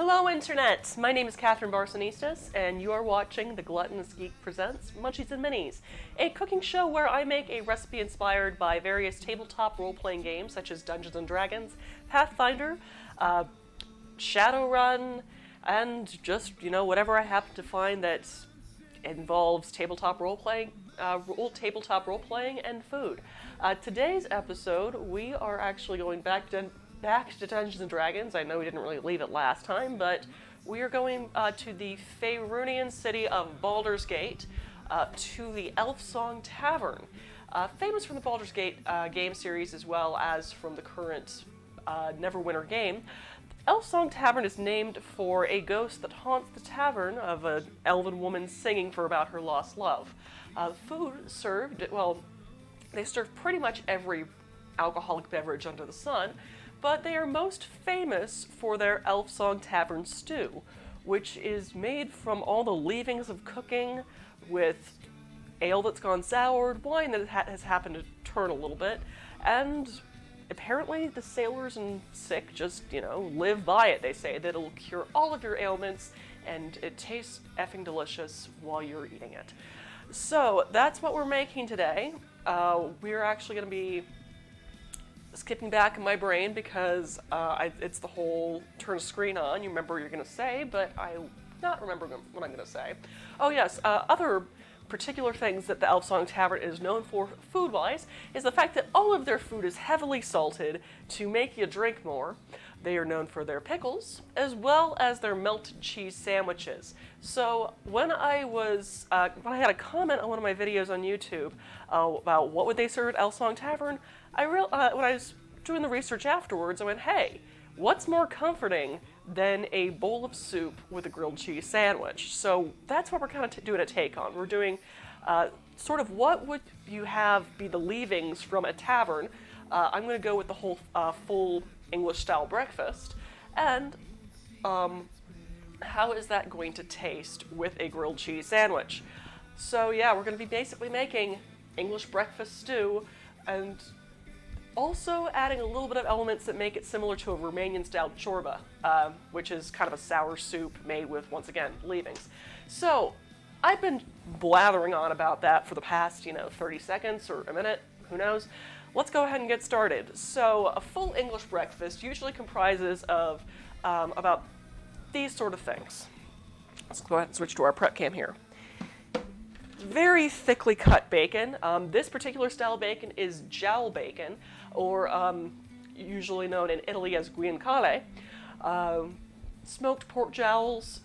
Hello Internet! My name is Catherine Barsonistas, and you are watching The Gluttonous Geek Presents Munchies and Minis, a cooking show where I make a recipe inspired by various tabletop role-playing games such as Dungeons & Dragons, Pathfinder, Shadowrun, and just, whatever I happen to find that involves tabletop role-playing and food. Today's episode, we are actually going back to Dungeons & Dragons. I know we didn't really leave it last time, but we are going to the Faerunian city of Baldur's Gate, to the Elfsong Tavern. Famous from the Baldur's Gate game series as well as from the current Neverwinter game. Elfsong Tavern is named for a ghost that haunts the tavern of an elven woman singing for about her lost love. Food served, they serve pretty much every alcoholic beverage under the sun, but they are most famous for their Elfsong Tavern stew, which is made from all the leavings of cooking with ale that's gone soured, wine that has happened to turn a little bit, and apparently the sailors and sick just, live by it. They say that it'll cure all of your ailments, and it tastes effing delicious while you're eating it. So that's what we're making today. We're actually going to be skipping back in my brain because it's the whole turn a screen on. You remember what you're going to say, but I not remember what I'm going to say. Oh yes, other particular things that the Elfsong Tavern is known for food-wise is the fact that all of their food is heavily salted to make you drink more. They are known for their pickles, as well as their melted cheese sandwiches. So when I had a comment on one of my videos on YouTube about what would they serve at Elfsong Tavern, when I was doing the research afterwards, I went, hey, what's more comforting than a bowl of soup with a grilled cheese sandwich? So that's what we're kind of doing a take on. We're doing sort of what would you have be the leavings from a tavern. I'm going to go with the whole full English-style breakfast, and how is that going to taste with a grilled cheese sandwich? So yeah, we're going to be basically making English breakfast stew, and also adding a little bit of elements that make it similar to a Romanian-style ciorba, which is kind of a sour soup made with, once again, leavings. So I've been blathering on about that for the past, 30 seconds or a minute, who knows. Let's go ahead and get started. So a full English breakfast usually comprises of about these sort of things. Let's go ahead and switch to our prep cam here. Very thickly cut bacon. This particular style bacon is jowl bacon, or usually known in Italy as guanciale. Smoked pork jowls,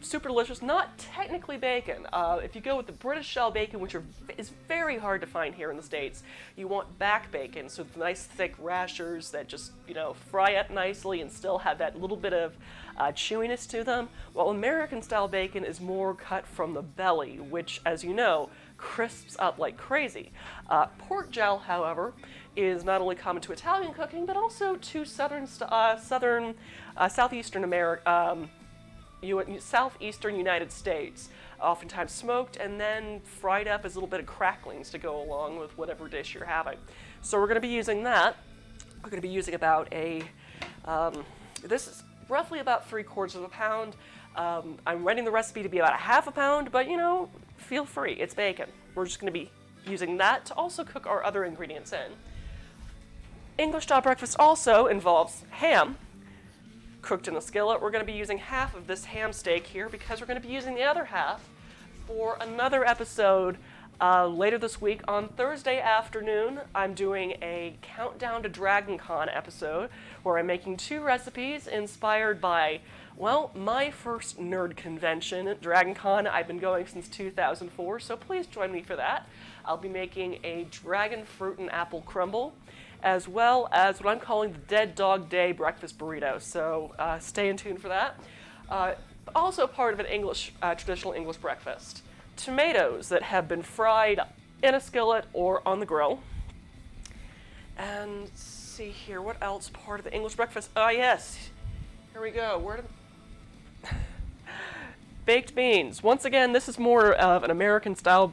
super delicious. Not technically bacon. If you go with the British style bacon, which is very hard to find here in the States, you want back bacon, so the nice thick rashers that just fry up nicely and still have that little bit of chewiness to them, while American style bacon is more cut from the belly, which, as you know, crisps up like crazy. Pork jowl, however, is not only common to Italian cooking, but also to southeastern United States, oftentimes smoked and then fried up as a little bit of cracklings to go along with whatever dish you're having. So we're going to be using that. We're going to be using about this is roughly about 3/4 pound. I'm writing the recipe to be about 1/2 pound, but feel free, it's bacon. We're just going to be using that to also cook our other ingredients in. English style breakfast also involves ham, cooked in a skillet. We're going to be using half of this ham steak here because we're going to be using the other half for another episode later this week. On Thursday afternoon, I'm doing a Countdown to Dragon Con episode where I'm making 2 recipes inspired by, my first nerd convention, Dragon Con. I've been going since 2004, so please join me for that. I'll be making a dragon fruit and apple crumble, as well as what I'm calling the Dead Dog Day breakfast burrito. So stay tuned for that. Also part of an traditional English breakfast. Tomatoes that have been fried in a skillet or on the grill. And let's see here, what else part of the English breakfast? Yes, here we go. Baked beans. Once again, this is more of an American-style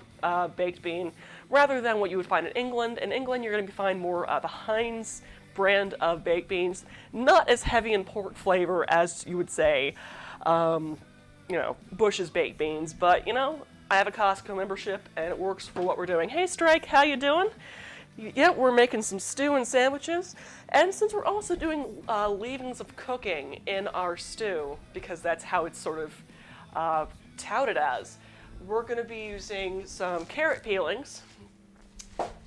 baked bean rather than what you would find in England. In England, you're going to find more the Heinz brand of baked beans. Not as heavy in pork flavor as you would say, Bush's baked beans, but I have a Costco membership and it works for what we're doing. Hey Strike, how you doing? Yeah, we're making some stew and sandwiches, and since we're also doing leavings of cooking in our stew, because that's how it's sort of touted as, we're going to be using some carrot peelings,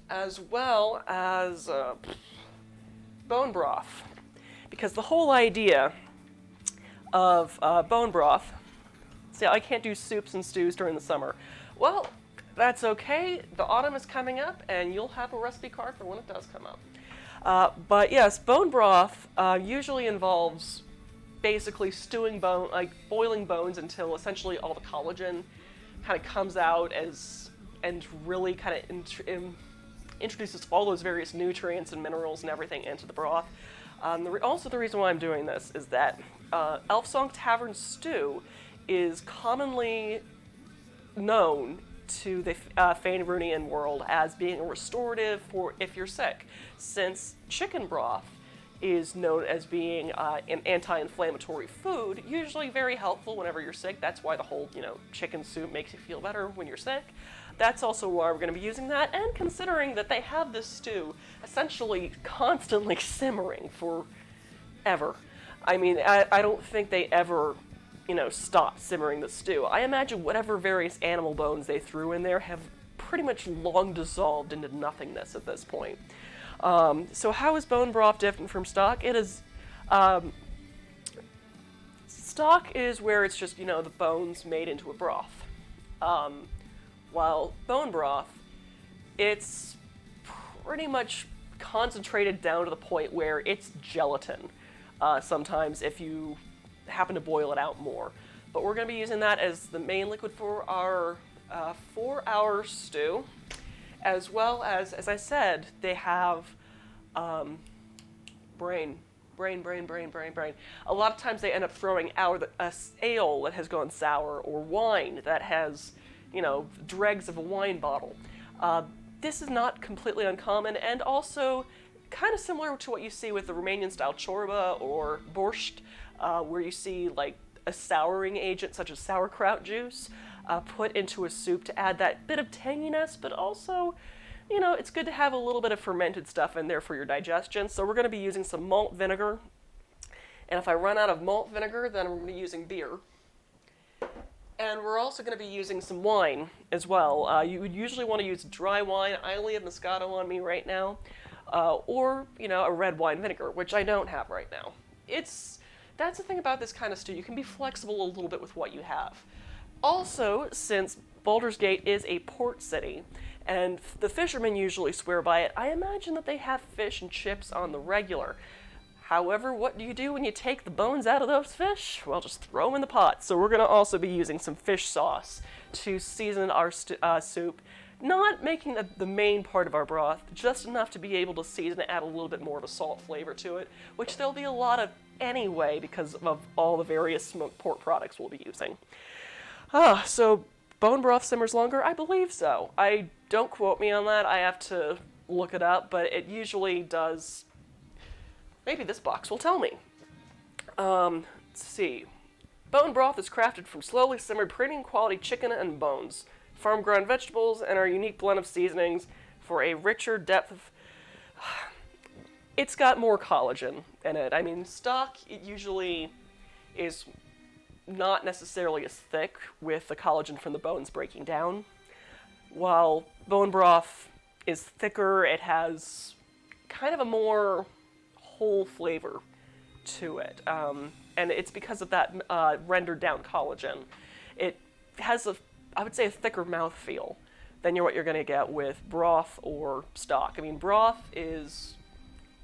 as well as bone broth, because the whole idea of bone broth, see, I can't do soups and stews during the summer. Well, that's okay. The autumn is coming up, and you'll have a recipe card for when it does come up. But yes, bone broth usually involves basically boiling bones until essentially all the collagen kind of comes out and really kind of introduces all those various nutrients and minerals and everything into the broth. Also, the reason why I'm doing this is that Elfsong Tavern stew is commonly known to the Faerunian world as being a restorative for if you're sick, since chicken broth is known as being an anti-inflammatory food, usually very helpful whenever you're sick. That's why the whole, chicken soup makes you feel better when you're sick. That's also why we're going to be using that, and considering that they have this stew essentially constantly simmering forever. I mean, I don't think they ever stop simmering the stew. I imagine whatever various animal bones they threw in there have pretty much long dissolved into nothingness at this point. So how is bone broth different from stock? It is, stock is where it's just, the bones made into a broth. While bone broth, it's pretty much concentrated down to the point where it's gelatin. Sometimes if you happen to boil it out more. But we're going to be using that as the main liquid for our 4-hour stew, as well as I said, they have brain. A lot of times they end up throwing out ale that has gone sour, or wine that has, dregs of a wine bottle. This is not completely uncommon, and also kind of similar to what you see with the Romanian-style chorba or borscht, where you see like a souring agent such as sauerkraut juice put into a soup to add that bit of tanginess, but also, it's good to have a little bit of fermented stuff in there for your digestion. So we're going to be using some malt vinegar, and if I run out of malt vinegar, then I'm going to be using beer. And we're also going to be using some wine as well. You would usually want to use dry wine. I only have Moscato on me right now, or a red wine vinegar, which I don't have right now. That's the thing about this kind of stew. You can be flexible a little bit with what you have. Also, since Baldur's Gate is a port city, and the fishermen usually swear by it, I imagine that they have fish and chips on the regular. However, what do you do when you take the bones out of those fish? Well, just throw them in the pot. So we're going to also be using some fish sauce to season our soup, not making the main part of our broth, just enough to be able to season and add a little bit more of a salt flavor to it, which there'll be a lot of anyway because of all the various smoked pork products we'll be using. So bone broth simmers longer? I believe so. Don't quote me on that. I have to look it up, but it usually does. Maybe this box will tell me. Let's see. Bone broth is crafted from slowly simmered premium quality chicken and bones, farm-grown vegetables, and our unique blend of seasonings for a richer depth of... It's got more collagen in it. I mean, stock usually is not necessarily as thick with the collagen from the bones breaking down, while bone broth is thicker. It has kind of a more whole flavor to it, and it's because of that rendered down collagen. It has I would say a thicker mouthfeel than what you're going to get with broth or stock. I mean, broth is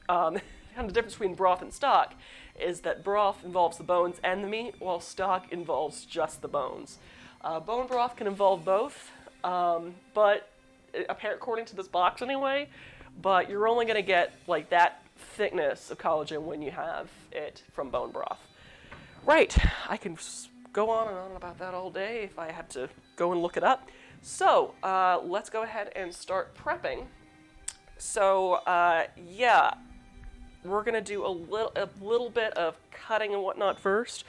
kind of the difference between broth and stock is that broth involves the bones and the meat, while stock involves just the bones. Bone broth can involve both, but according to this box anyway, but you're only going to get like that thickness of collagen when you have it from bone broth. Right, I can go on and on about that all day if I had to go and look it up. So, let's go ahead and start prepping. So, we're gonna do a little bit of cutting and whatnot first,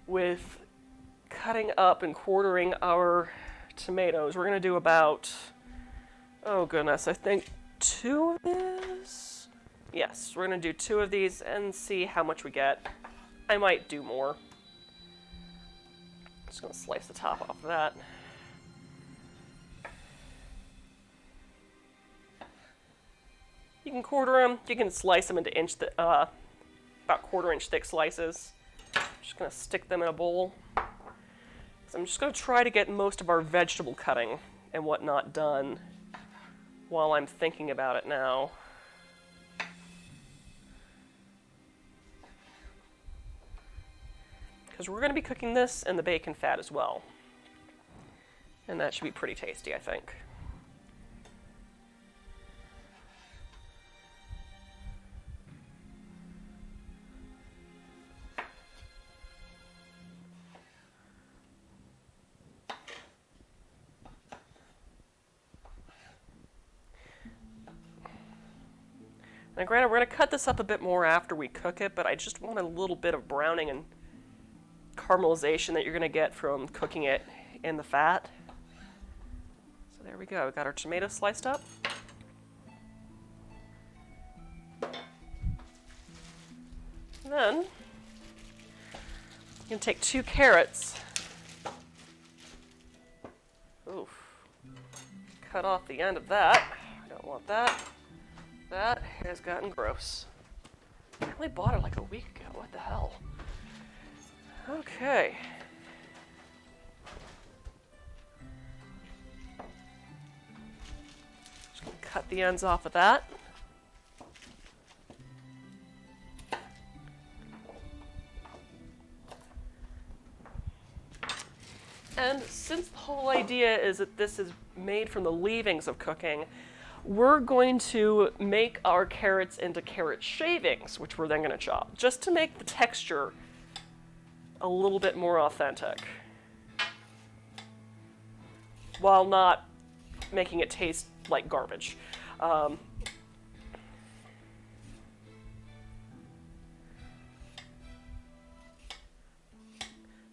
with cutting up and quartering our tomatoes. We're gonna do about, oh goodness, I think 2 of these? Yes, we're gonna do 2 of these and see how much we get. I might do more. Just gonna slice the top off of that. You can quarter them. You can slice them into about 1/4 inch thick slices. Just gonna stick them in a bowl. So I'm just gonna try to get most of our vegetable cutting and whatnot done while I'm thinking about it now. Because we're gonna be cooking this in the bacon fat as well. And that should be pretty tasty, I think. Now granted, we're going to cut this up a bit more after we cook it, but I just want a little bit of browning and caramelization that you're going to get from cooking it in the fat. So there we go. We got our tomato sliced up. And then you can take 2 carrots. Oof. Cut off the end of that. I don't want that. That has gotten gross. I only bought it like a week ago. What the hell? Okay. Just gonna cut the ends off of that. And since the whole idea is that this is made from the leavings of cooking, we're going to make our carrots into carrot shavings, which we're then going to chop, just to make the texture a little bit more authentic, while not making it taste like garbage.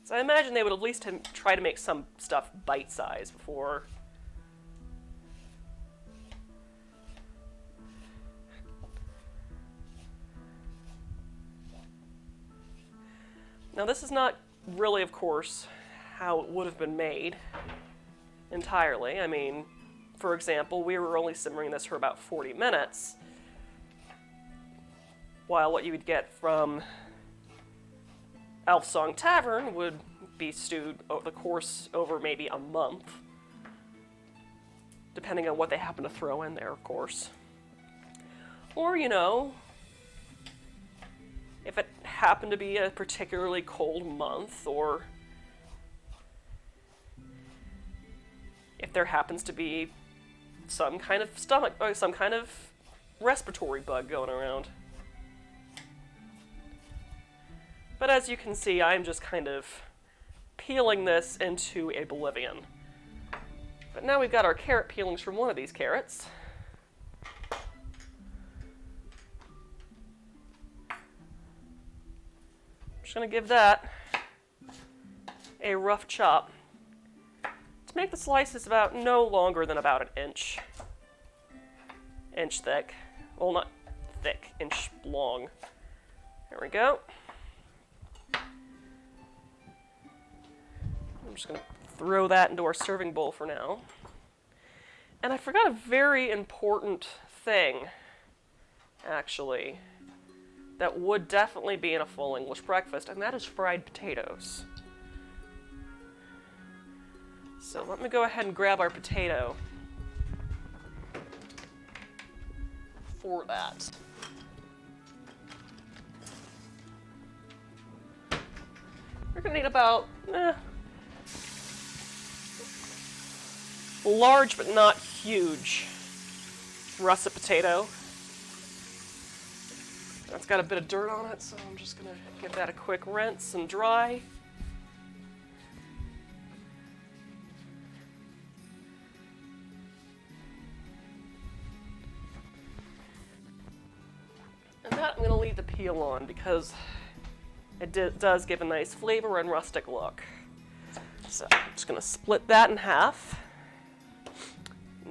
So I imagine they would at least try to make some stuff bite-sized before. Now this is not really, of course, how it would have been made entirely. I mean, for example, we were only simmering this for about 40 minutes, while what you would get from Elfsong Tavern would be stewed over the course over maybe a month, depending on what they happen to throw in there, of course. Or, you know, if it happened to be a particularly cold month, or if there happens to be some kind of stomach, or some kind of respiratory bug going around. But as you can see, I'm just kind of peeling this into oblivion. But now we've got our carrot peelings from one of these carrots. I'm just going to give that a rough chop to make the slices about no longer than about an inch thick. Well, not thick, inch long. There we go. I'm just going to throw that into our serving bowl for now. And I forgot a very important thing, actually, that would definitely be in a full English breakfast, and that is fried potatoes. So let me go ahead and grab our potato for that. We're going to need about large but not huge russet potato. That's got a bit of dirt on it, so I'm just going to give that a quick rinse and dry. And that I'm going to peel on because it does give a nice flavor and rustic look. So I'm just going to split that in half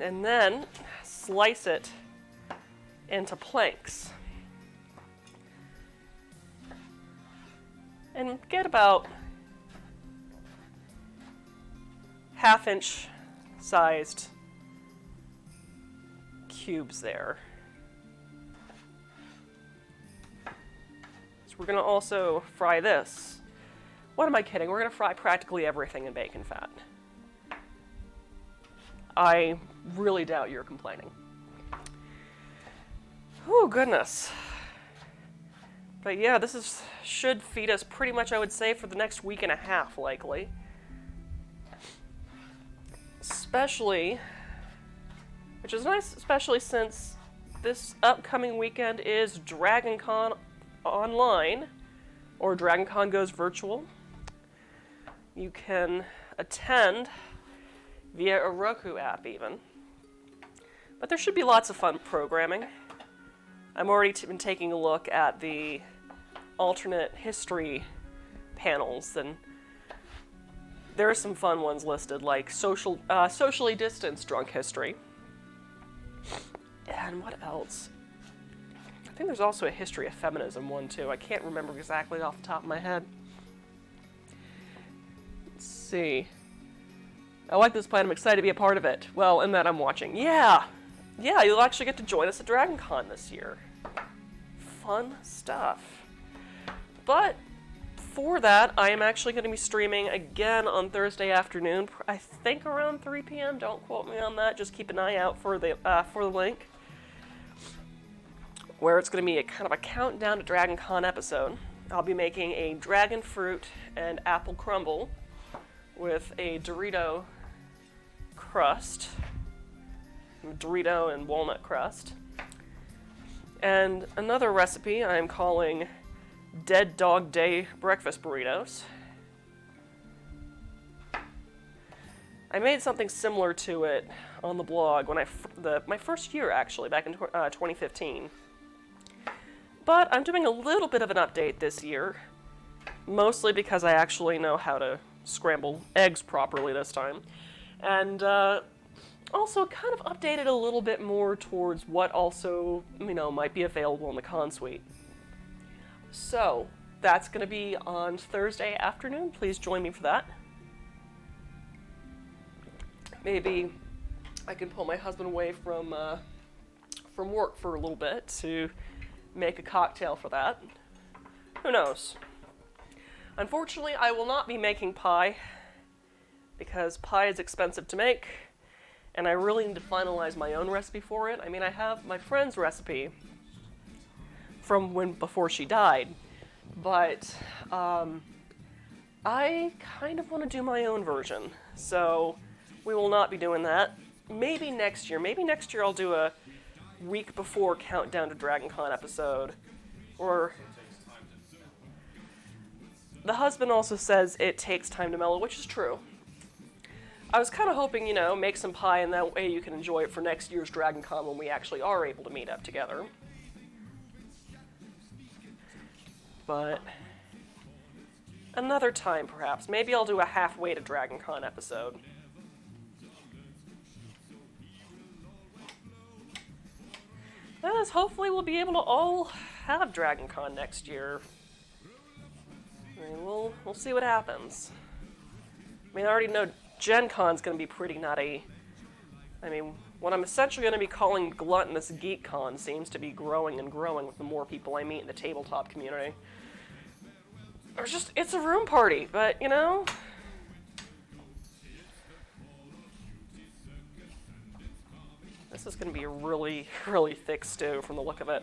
and then slice it into planks. And get about half-inch sized cubes there. So we're going to also fry this. What am I kidding? We're going to fry practically everything in bacon fat. I really doubt you're complaining. Oh, goodness. But yeah, this should feed us pretty much, I would say, for the next week and a half, likely. Which is nice, especially since this upcoming weekend is Dragon Con online, or Dragon Con goes virtual. You can attend via a Roku app even. But there should be lots of fun programming. I'm already been taking a look at the alternate history panels, and there are some fun ones listed, like socially distanced drunk history. And what else? I think there's also a history of feminism one, too. I can't remember exactly off the top of my head. Let's see. I like this plan. I'm excited to be a part of it. Well, and that I'm watching. Yeah, you'll actually get to join us at Dragon Con this year. Fun stuff. But for that, I am actually going to be streaming again on Thursday afternoon, I think around 3 p.m. Don't quote me on that. Just keep an eye out for the link, where it's going to be a kind of a countdown to Dragon Con episode. I'll be making a dragon fruit and apple crumble with a Dorito crust, Dorito and walnut crust, and another recipe I'm calling Dead Dog Day breakfast burritos. I made something similar to it on the blog when my first year, actually, back in 2015. But I'm doing a little bit of an update this year, mostly because I actually know how to scramble eggs properly this time. And also kind of updated a little bit more towards what also, might be available in the con suite. So, that's going to be on Thursday afternoon. Please join me for that. Maybe I can pull my husband away from work for a little bit to make a cocktail for that. Who knows? Unfortunately, I will not be making pie because pie is expensive to make, and I really need to finalize my own recipe for it. I have my friend's recipe from before she died, but I kind of want to do my own version, so we will not be doing that. Maybe next year. Maybe next year I'll do a week before Countdown to Dragon Con episode. Or the husband also says it takes time to mellow, which is true. I was kind of hoping, make some pie, and that way you can enjoy it for next year's Dragon Con when we actually are able to meet up together. But another time, perhaps. Maybe I'll do a halfway to Dragon Con episode. As hopefully we'll be able to all have Dragon Con next year. We'll see what happens. I already know Gen Con's going to be pretty nutty. What I'm essentially going to be calling Gluttonous Geek Con seems to be growing and growing with the more people I meet in the tabletop community. It's a room party, but, this is going to be a really, really thick stew from the look of it.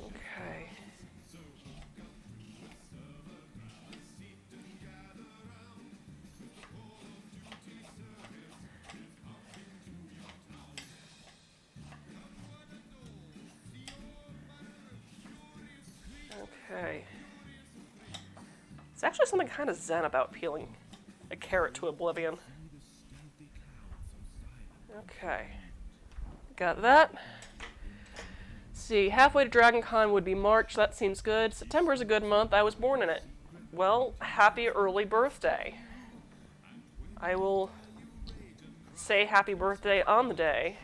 Okay. Okay. It's actually something kind of zen about peeling a carrot to oblivion. Okay. Got that. see, halfway to Dragon Con would be March. That seems good. September is a good month. I was born in it. Well, happy early birthday. I will say happy birthday on the day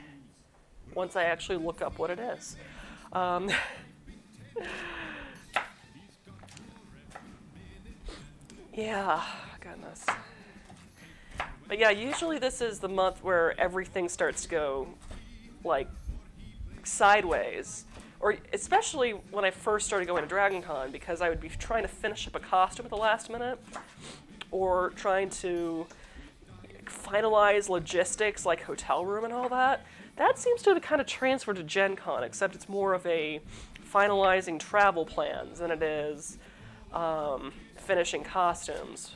once I actually look up what it is. Yeah, goodness. But yeah, usually this is the month where everything starts to go, like, sideways. Or especially when I first started going to Dragon Con, because I would be trying to finish up a costume at the last minute, or trying to finalize logistics like hotel room and all that. That seems to have kind of transferred to Gen Con, except it's more of a finalizing travel plans than it is finishing costumes.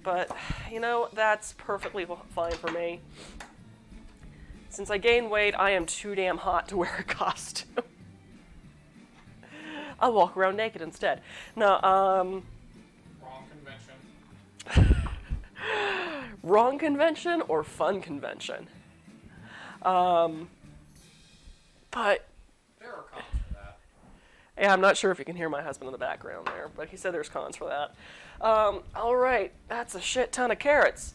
But, you know, that's perfectly fine for me. Since I gained weight, I am too damn hot to wear a costume. I'll walk around naked instead. No, Wrong convention. Wrong convention or fun convention? But There are cons for that. yeah, I'm not sure if you can hear my husband in the background there, but he said there's cons for that. All right, that's a shit ton of carrots.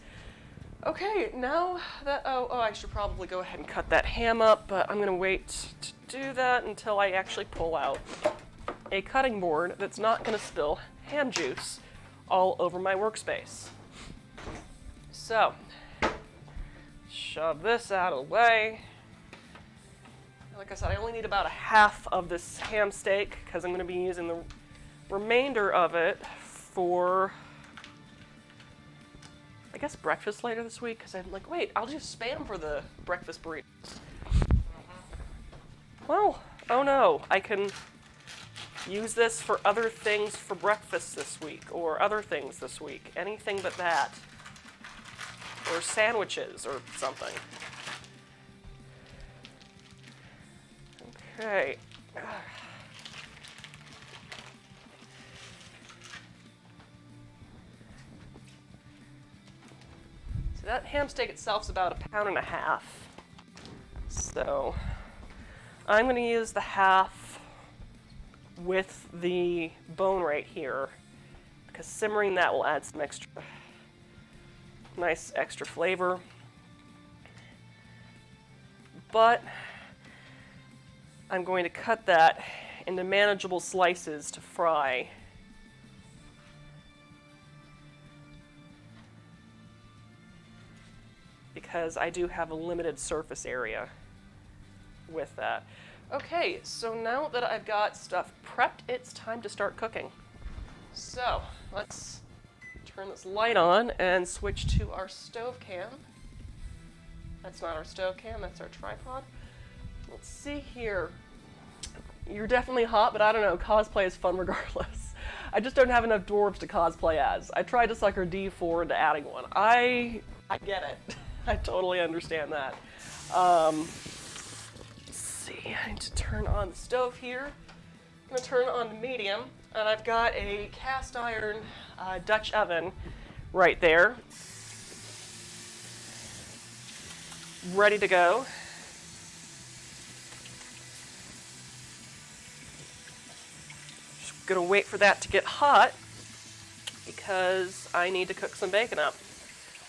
Okay, now that, I should probably go ahead and cut that ham up, but I'm gonna wait to do that until I actually pull out a cutting board that's not gonna spill ham juice all over my workspace. So, shove this out of the way. Like I said, I only need about a half of this ham steak because I'm going to be using the remainder of it for, I guess, breakfast later this week. Because I'm like, wait, I'll do Spam for the breakfast burritos. Well, oh no, I can use this for other things for breakfast this week, or other things this week. Anything but that. Or sandwiches or something. Okay. So that ham steak itself is about 1.5 pounds. So I'm going to use the half with the bone right here, because simmering that will add some nice extra flavor. But I'm going to cut that into manageable slices to fry. Because I do have a limited surface area with that. Okay, so now that I've got stuff prepped, it's time to start cooking. So, let's turn this light on and switch to our stove cam. That's not our stove cam, that's our tripod. Let's see here. You're definitely hot, but I don't know, cosplay is fun regardless. I just don't have enough dwarves to cosplay as. I tried to sucker D4 into adding one. I get it. I totally understand that. Let's see, I need to turn on the stove here. I'm gonna turn on the medium, and I've got a cast iron Dutch oven right there, ready to go. Just gonna wait for that to get hot because I need to cook some bacon up.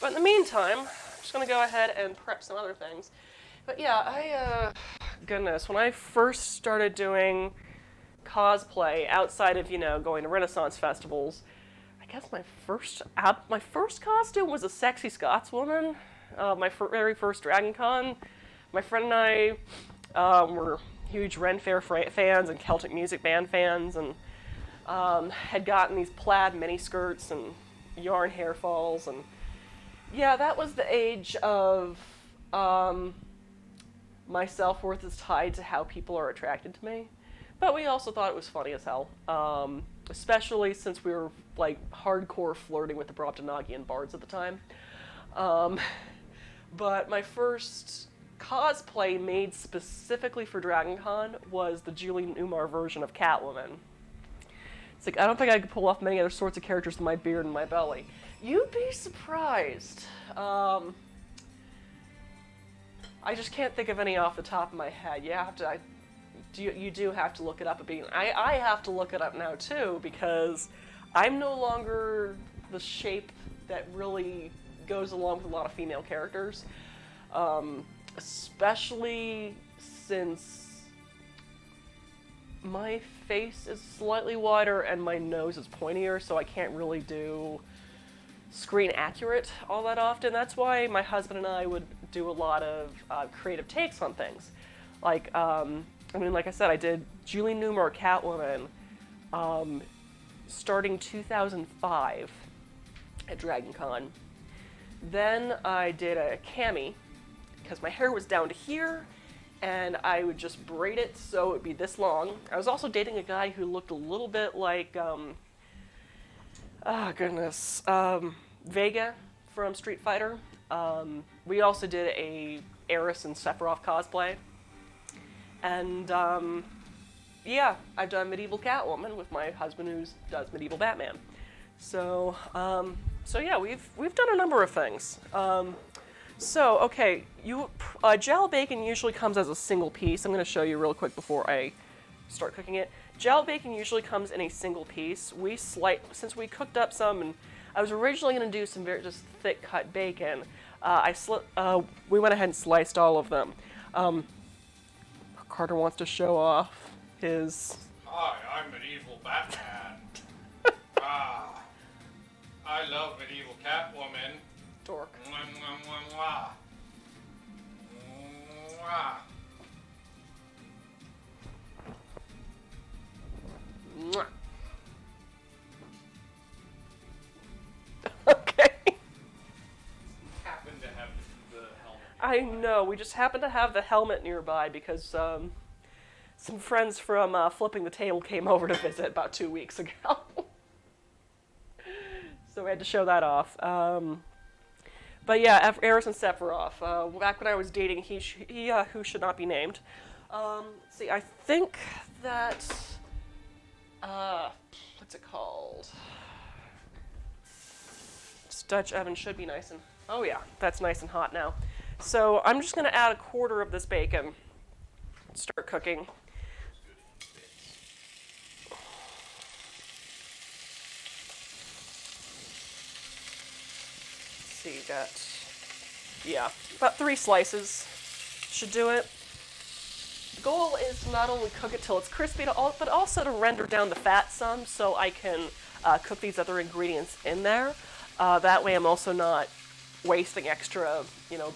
But in the meantime, I'm just gonna go ahead and prep some other things. But yeah, goodness, when I first started doing cosplay outside of, going to Renaissance festivals, I guess my first costume was a sexy Scotswoman. My very first Dragon Con. My friend and I were huge Ren Fair fans and Celtic Music Band fans, and had gotten these plaid mini skirts and yarn hair falls, and yeah, that was the age of my self-worth is tied to how people are attracted to me. But we also thought it was funny as hell, especially since we were like hardcore flirting with the Brobdingnagian bards at the time. But my first cosplay made specifically for Dragon Con was the Julie Newmar version of Catwoman. It's like, I don't think I could pull off many other sorts of characters with my beard and my belly. You'd be surprised. I just can't think of any off the top of my head. You You do have to look it up a bit. I have to look it up now too because I'm no longer the shape that really goes along with a lot of female characters, especially since my face is slightly wider and my nose is pointier, so I can't really do screen accurate all that often. That's why my husband and I would do a lot of creative takes on things. Like, like I said, I did Julie Newmar Catwoman starting 2005 at Dragon Con. Then I did a cami, because my hair was down to here, and I would just braid it so it would be this long. I was also dating a guy who looked a little bit like, Vega from Street Fighter. We also did a Eris and Sephiroth cosplay. And, yeah, I've done Medieval Catwoman with my husband who does Medieval Batman. So yeah, we've done a number of things. Okay, gel bacon usually comes as a single piece. I'm going to show you real quick before I start cooking it. Gel bacon usually comes in a single piece. Since we cooked up some, and I was originally going to do some very just thick cut bacon, we went ahead and sliced all of them. Carter wants to show off his... Hi, I'm Medieval Batman. I love Medieval Catwoman. Dork. Mwah, mwah, mwah, mwah. Mwah. Okay. Happen to have the helmet. I know, we just happened to have the helmet nearby because some friends from Flipping the Table came over to visit about 2 weeks ago. So we had to show that off. But yeah, Eris and Sephiroth. Back when I was dating, he who should not be named. See, I think that, what's it called? Dutch oven should be nice and, oh yeah, that's nice and hot now. So I'm just gonna add 1/4 of this bacon. Start cooking. See, you got, yeah, about 3 slices should do it. The goal is to not only cook it till it's crispy, but also to render down the fat some so I can cook these other ingredients in there. That way I'm also not wasting extra,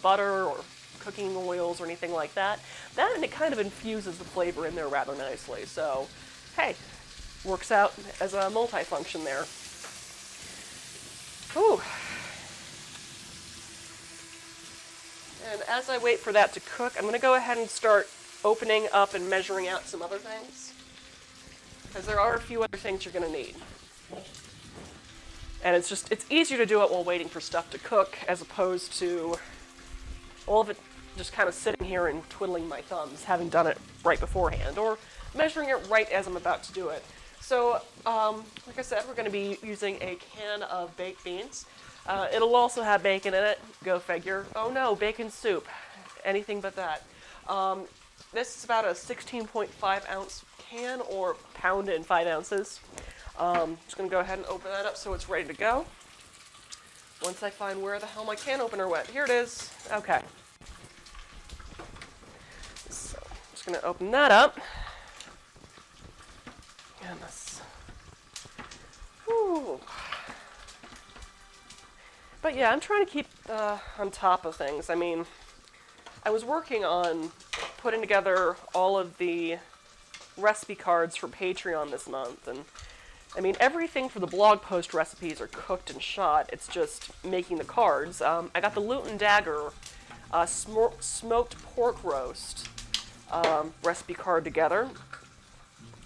butter or cooking oils or anything like that. And it kind of infuses the flavor in there rather nicely. So, hey, works out as a multifunction there. Ooh. And as I wait for that to cook, I'm going to go ahead and start opening up and measuring out some other things. Because there are a few other things you're going to need. And it's easier to do it while waiting for stuff to cook as opposed to all of it just kind of sitting here and twiddling my thumbs, having done it right beforehand, or measuring it right as I'm about to do it. So, like I said, we're going to be using a can of baked beans. It'll also have bacon in it, go figure. Oh no, bacon soup. Anything but that. This is about a 16.5 ounce can, or pound in 5 ounces. Just going to go ahead and open that up so it's ready to go. Once I find where the hell my can opener went. Here it is. Okay. So, I'm just going to open that up. Goodness. Whew. But yeah, I'm trying to keep on top of things. I mean, I was working on putting together all of the recipe cards for Patreon this month, and I mean, everything for the blog post recipes are cooked and shot. It's just making the cards. I got the Loot and Dagger smoked pork roast recipe card together,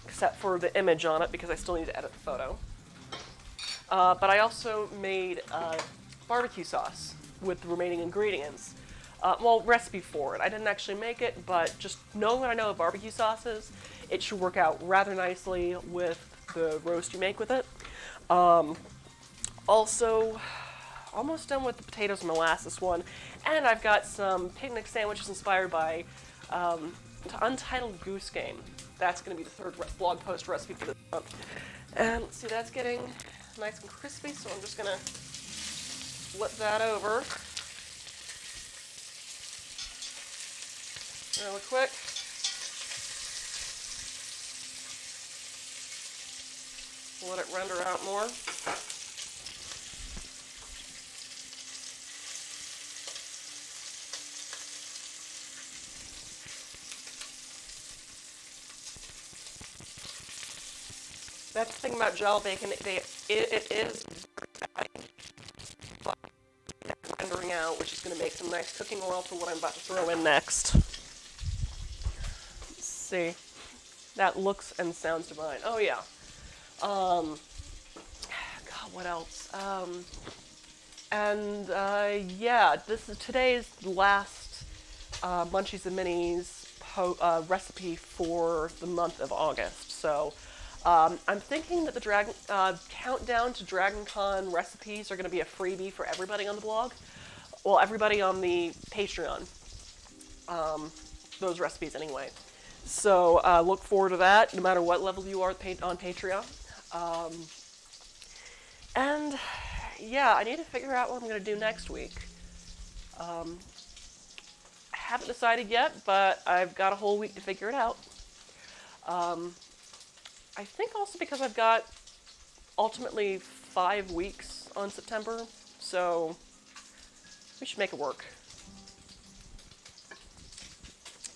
except for the image on it because I still need to edit the photo. But I also made barbecue sauce with the remaining ingredients. Recipe for it. I didn't actually make it, but just knowing what I know of barbecue sauces, it should work out rather nicely with the roast you make with it. Also, almost done with the potatoes and molasses one, and I've got some picnic sandwiches inspired by Untitled Goose Game. that's going to be the third blog post recipe for this month. And let's see, that's getting nice and crispy, so I'm just going to flip that over really quick. Let it render out more. That's the thing about gel bacon, it is rendering out, which is going to make some nice cooking oil for what I'm about to throw in next. Let's see. That looks and sounds divine. Oh yeah. God, what else? Yeah, this is today's last Munchies and Minis recipe for the month of August. So I'm thinking that the countdown to DragonCon recipes are going to be a freebie for everybody on the blog. Well, everybody on the Patreon. Those recipes anyway. So look forward to that, no matter what level you are on Patreon. And yeah, I need to figure out what I'm going to do next week. I haven't decided yet, but I've got a whole week to figure it out. I think also because I've got ultimately 5 weeks on September, so we should make it work.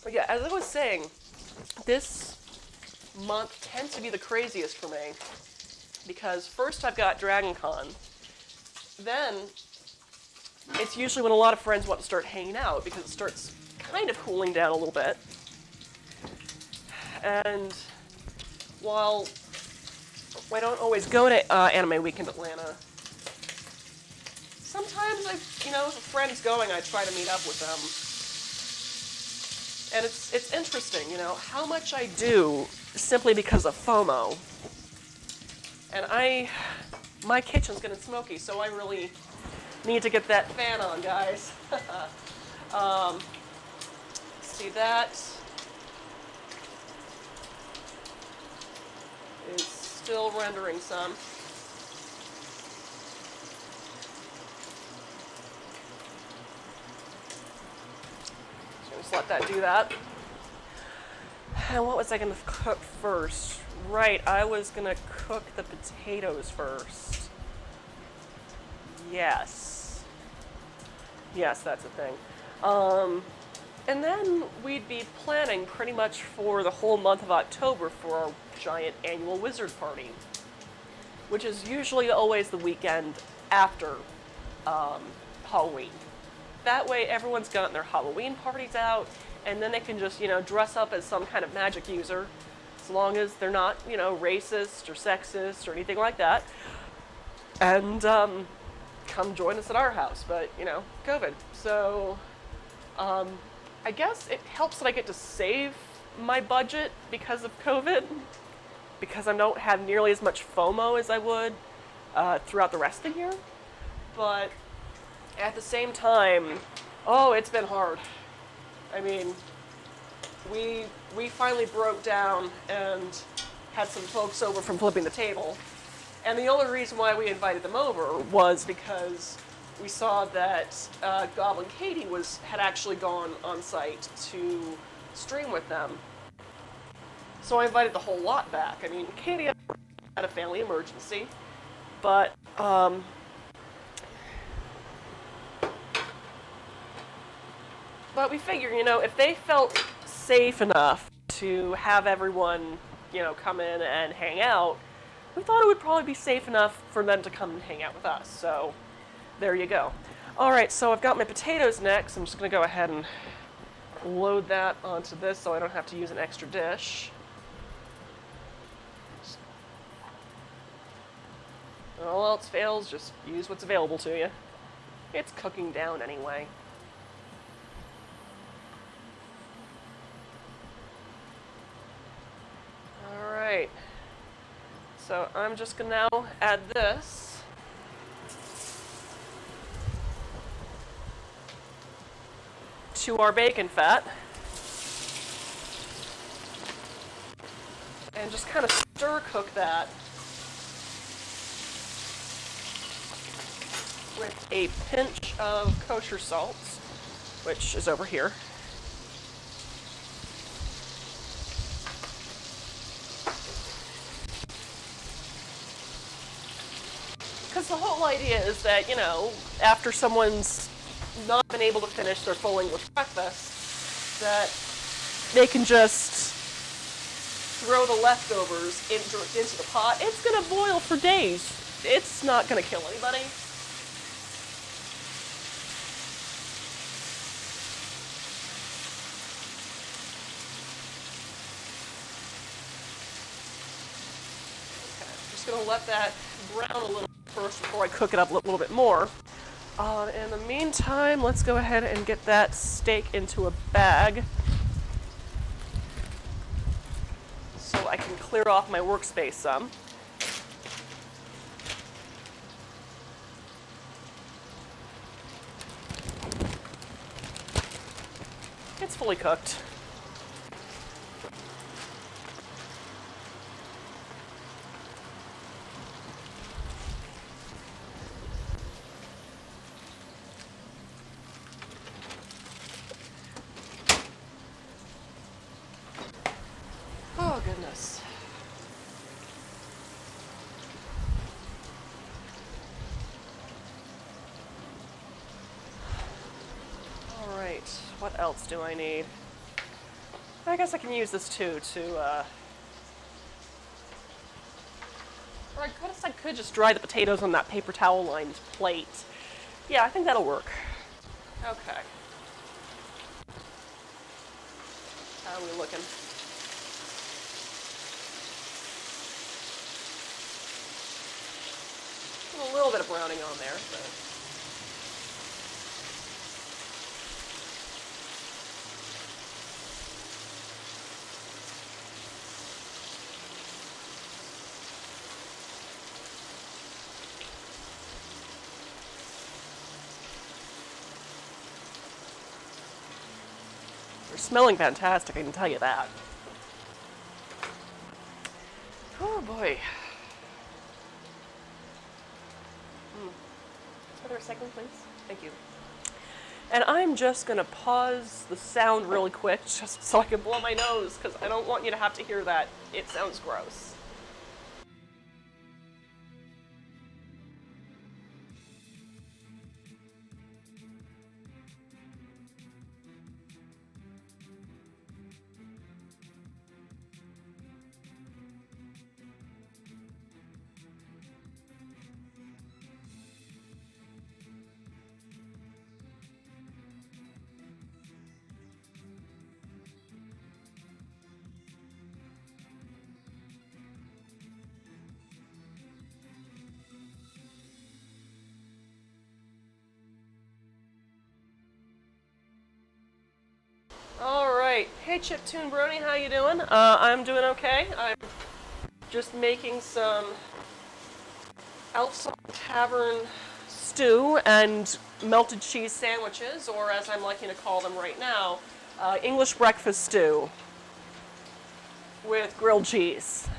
But yeah, as I was saying, this month tends to be the craziest for me, because first I've got DragonCon, then it's usually when a lot of friends want to start hanging out, because it starts kind of cooling down a little bit. And while I don't always go to Anime Weekend Atlanta, sometimes if a friend's going, I try to meet up with them. And it's interesting, how much I do simply because of FOMO. And my kitchen's getting smoky, so I really need to get that fan on, guys. See, that is still rendering some. So just let that do that. And what was I going to cook first? Right, I was going to cook the potatoes first. Yes. Yes, that's a thing. And then we'd be planning pretty much for the whole month of October for our giant annual wizard party, which is usually always the weekend after Halloween. That way everyone's gotten their Halloween parties out, and then they can just, dress up as some kind of magic user, as long as they're not, racist or sexist or anything like that, and come join us at our house. But, COVID. So, I guess it helps that I get to save my budget because of COVID, because I don't have nearly as much FOMO as I would throughout the rest of the year. But at the same time, it's been hard. I mean, we finally broke down and had some folks over from Flipping the Table. And the only reason why we invited them over was because we saw that Goblin Katie had actually gone on site to stream with them. So I invited the whole lot back. I mean, Katie had a family emergency, but we figured, if they felt safe enough to have everyone, come in and hang out, we thought it would probably be safe enough for them to come and hang out with us. So there you go. All right, so I've got my potatoes next. I'm just going to go ahead and load that onto this so I don't have to use an extra dish. When all else fails, just use what's available to you. It's cooking down anyway. All right. So I'm just going to now add this to our bacon fat. and just kind of stir cook that with a pinch of kosher salt, which is over here. Because the whole idea is that, you know, after someone's not been able to finish their full English breakfast, that they can just throw the leftovers into the pot. It's going to boil for days. It's not going to kill anybody. Okay, just going to let that brown a little first before I cook it up a little bit more. In the meantime, let's go ahead and get that steak into a bag so I can clear off my workspace some. It's fully cooked. Oh, goodness. All right, what else do I need? I guess I can use this too or I could just dry the potatoes on that paper towel lined plate. Yeah, I think that'll work. Okay. How are we looking? A little bit of browning on there, but they're smelling fantastic, I can tell you that. Oh boy. For a second, please. Thank you. And I'm just going to pause the sound really quick just so I can blow my nose because I don't want you to have to hear that. It sounds gross. All right. Hey, Chiptune Brony, how you doing? I'm doing okay. I'm just making some Elfsong Tavern stew and melted cheese sandwiches, or as I'm liking to call them right now, English breakfast stew with grilled cheese.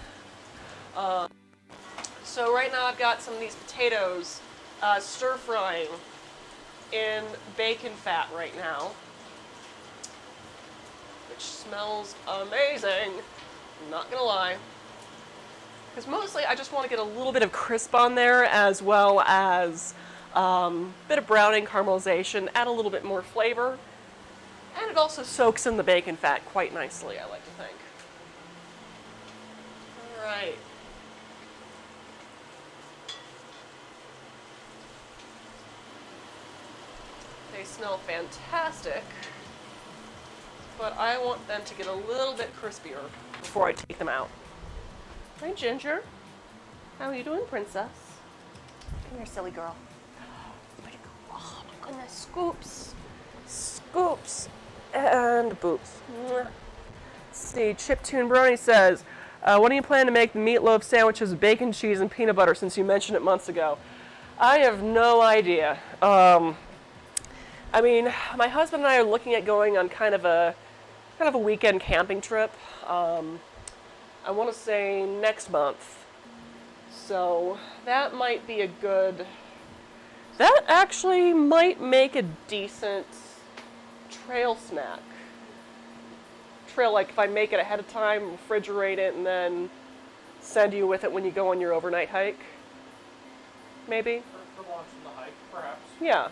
So right now I've got some of these potatoes stir frying in bacon fat right now, which smells amazing, not gonna lie. Because mostly I just want to get a little bit of crisp on there as well as a bit of browning, caramelization, add a little bit more flavor. And it also soaks in the bacon fat quite nicely, I like to think. All right. They smell fantastic, but I want them to get a little bit crispier before I take them out. Hi, Ginger. How are you doing, princess? Come here, silly girl. Oh, my goodness. Scoops. Scoops. And boops. Let's see. Chiptune Brony says, when do you plan to make the meatloaf sandwiches with bacon, cheese, and peanut butter since you mentioned it months ago? I have no idea. I mean, my husband and I are looking at going on kind of a weekend camping trip. I want to say next month. So that might be a good... That actually might make a decent trail snack. Trail, like if I make it ahead of time, refrigerate it, and then send you with it when you go on your overnight hike. Maybe? For launching the hike, perhaps. Yeah.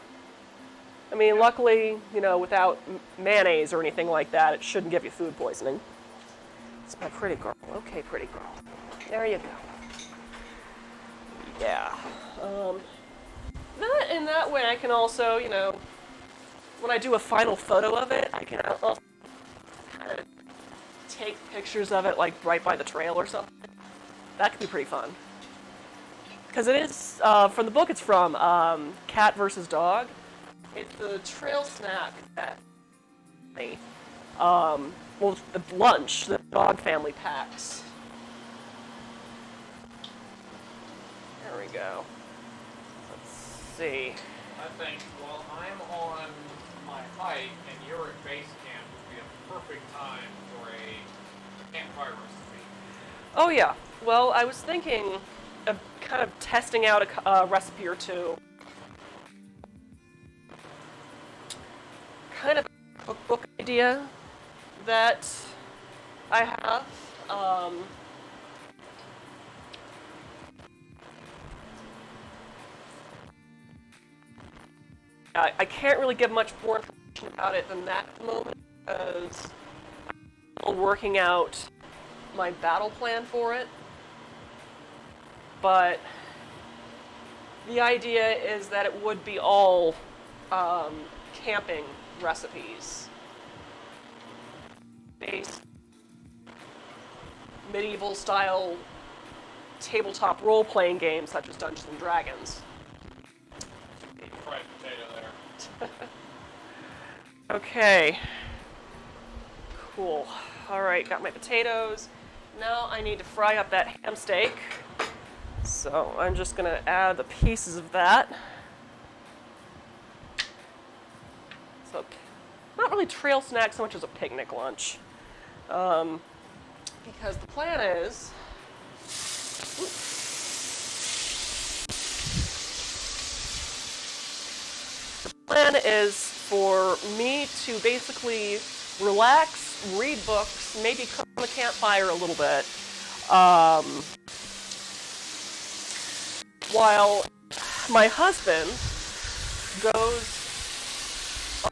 I mean, luckily, you know, without mayonnaise or anything like that, it shouldn't give you food poisoning. It's my pretty girl. Okay, pretty girl. There you go. Yeah. In that way, I can also, you know, when I do a final photo of it, I can also kind of take pictures of it, like, right by the trail or something. That could be pretty fun. Because it is, from the book it's from, Cat versus Dog. It's the trail snack that well, the lunch that the dog family packs. There we go. Let's see. I think while I'm on my hike and you're at base camp would be a perfect time for a campfire recipe. Oh yeah. Well, I was thinking of kind of testing out a recipe or two. Kind of a cookbook idea that I have. I can't really give much more information about it than that at the moment because I'm still working out my battle plan for it. But the idea is that it would be all camping recipes. Based medieval style tabletop role-playing games such as Dungeons and Dragons. Fried potato there. Okay. Cool. Alright, got my potatoes. Now I need to fry up that ham steak. So I'm just going to add the pieces of that. So, not really trail snack so much as a picnic lunch. Because the plan is... The plan is for me to basically relax, read books, maybe cook on the campfire a little bit. While my husband goes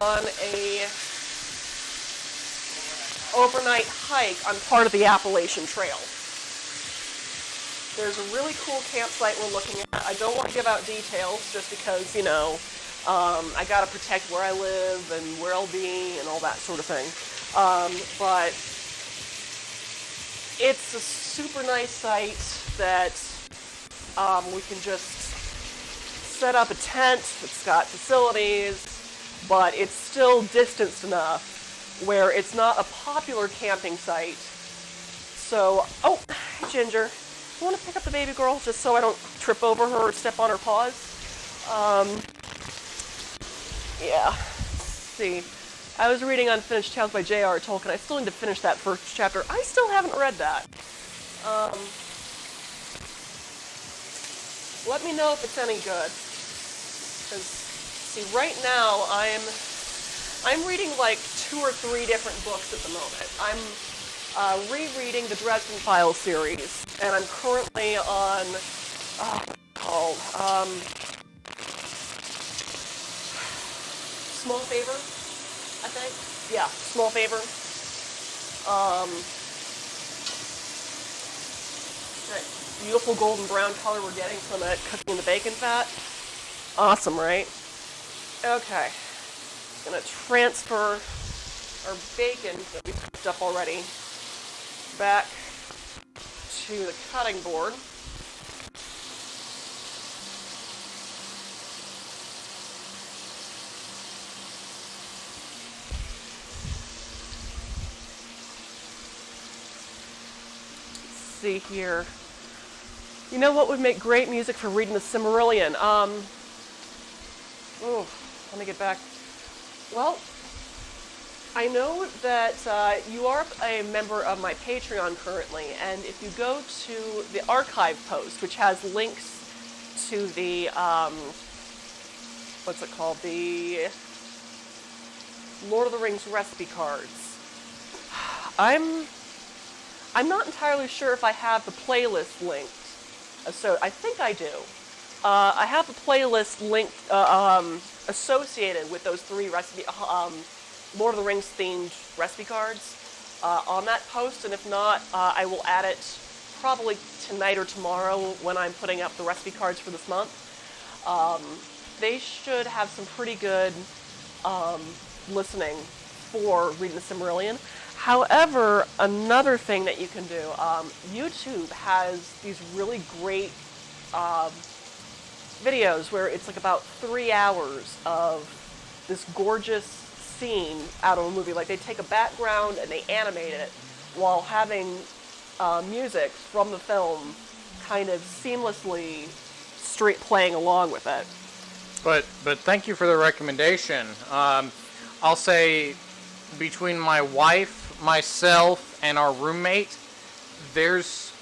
on a overnight hike on part of the Appalachian Trail. There's a really cool campsite we're looking at. I don't want to give out details just because, you know, I got to protect where I live and where I'll be and all that sort of thing. But it's a super nice site that we can just set up a tent. It's got facilities, but it's still distanced enough where it's not a popular camping site. So, oh, hey Ginger, you want to pick up the baby girl just so I don't trip over her or step on her paws? Yeah, let's see. I was reading Unfinished Tales by J.R. Tolkien. I still need to finish that first chapter. I still haven't read that. Let me know if it's any good. Because, see, right now I'm reading like 2 or 3 different books at the moment. I'm rereading the Dresden Files series, and I'm currently on what's it called Small Favor, I think. Yeah, Small Favor. That beautiful golden brown color we're getting from it cooking in the bacon fat. Awesome, right? Okay. Gonna transfer our bacon that we cooked up already back to the cutting board. Let's see here. You know what would make great music for reading the Silmarillion? Let me get back. Well, I know that you are a member of my Patreon currently, and if you go to the archive post, which has links to the, what's it called, the Lord of the Rings recipe cards, I'm not entirely sure if I have the playlist linked, so I think I do. I have the playlist linked, associated with those 3 recipe, Lord of the Rings themed recipe cards on that post, and if not, I will add it probably tonight or tomorrow when I'm putting up the recipe cards for this month. They should have some pretty good listening for reading the Silmarillion. However, another thing that you can do, YouTube has these really great videos where it's like about 3 hours of this gorgeous scene out of a movie. Like they take a background and they animate it while having music from the film kind of seamlessly straight playing along with it. But thank you for the recommendation. I'll say between my wife, myself, and our roommate, there's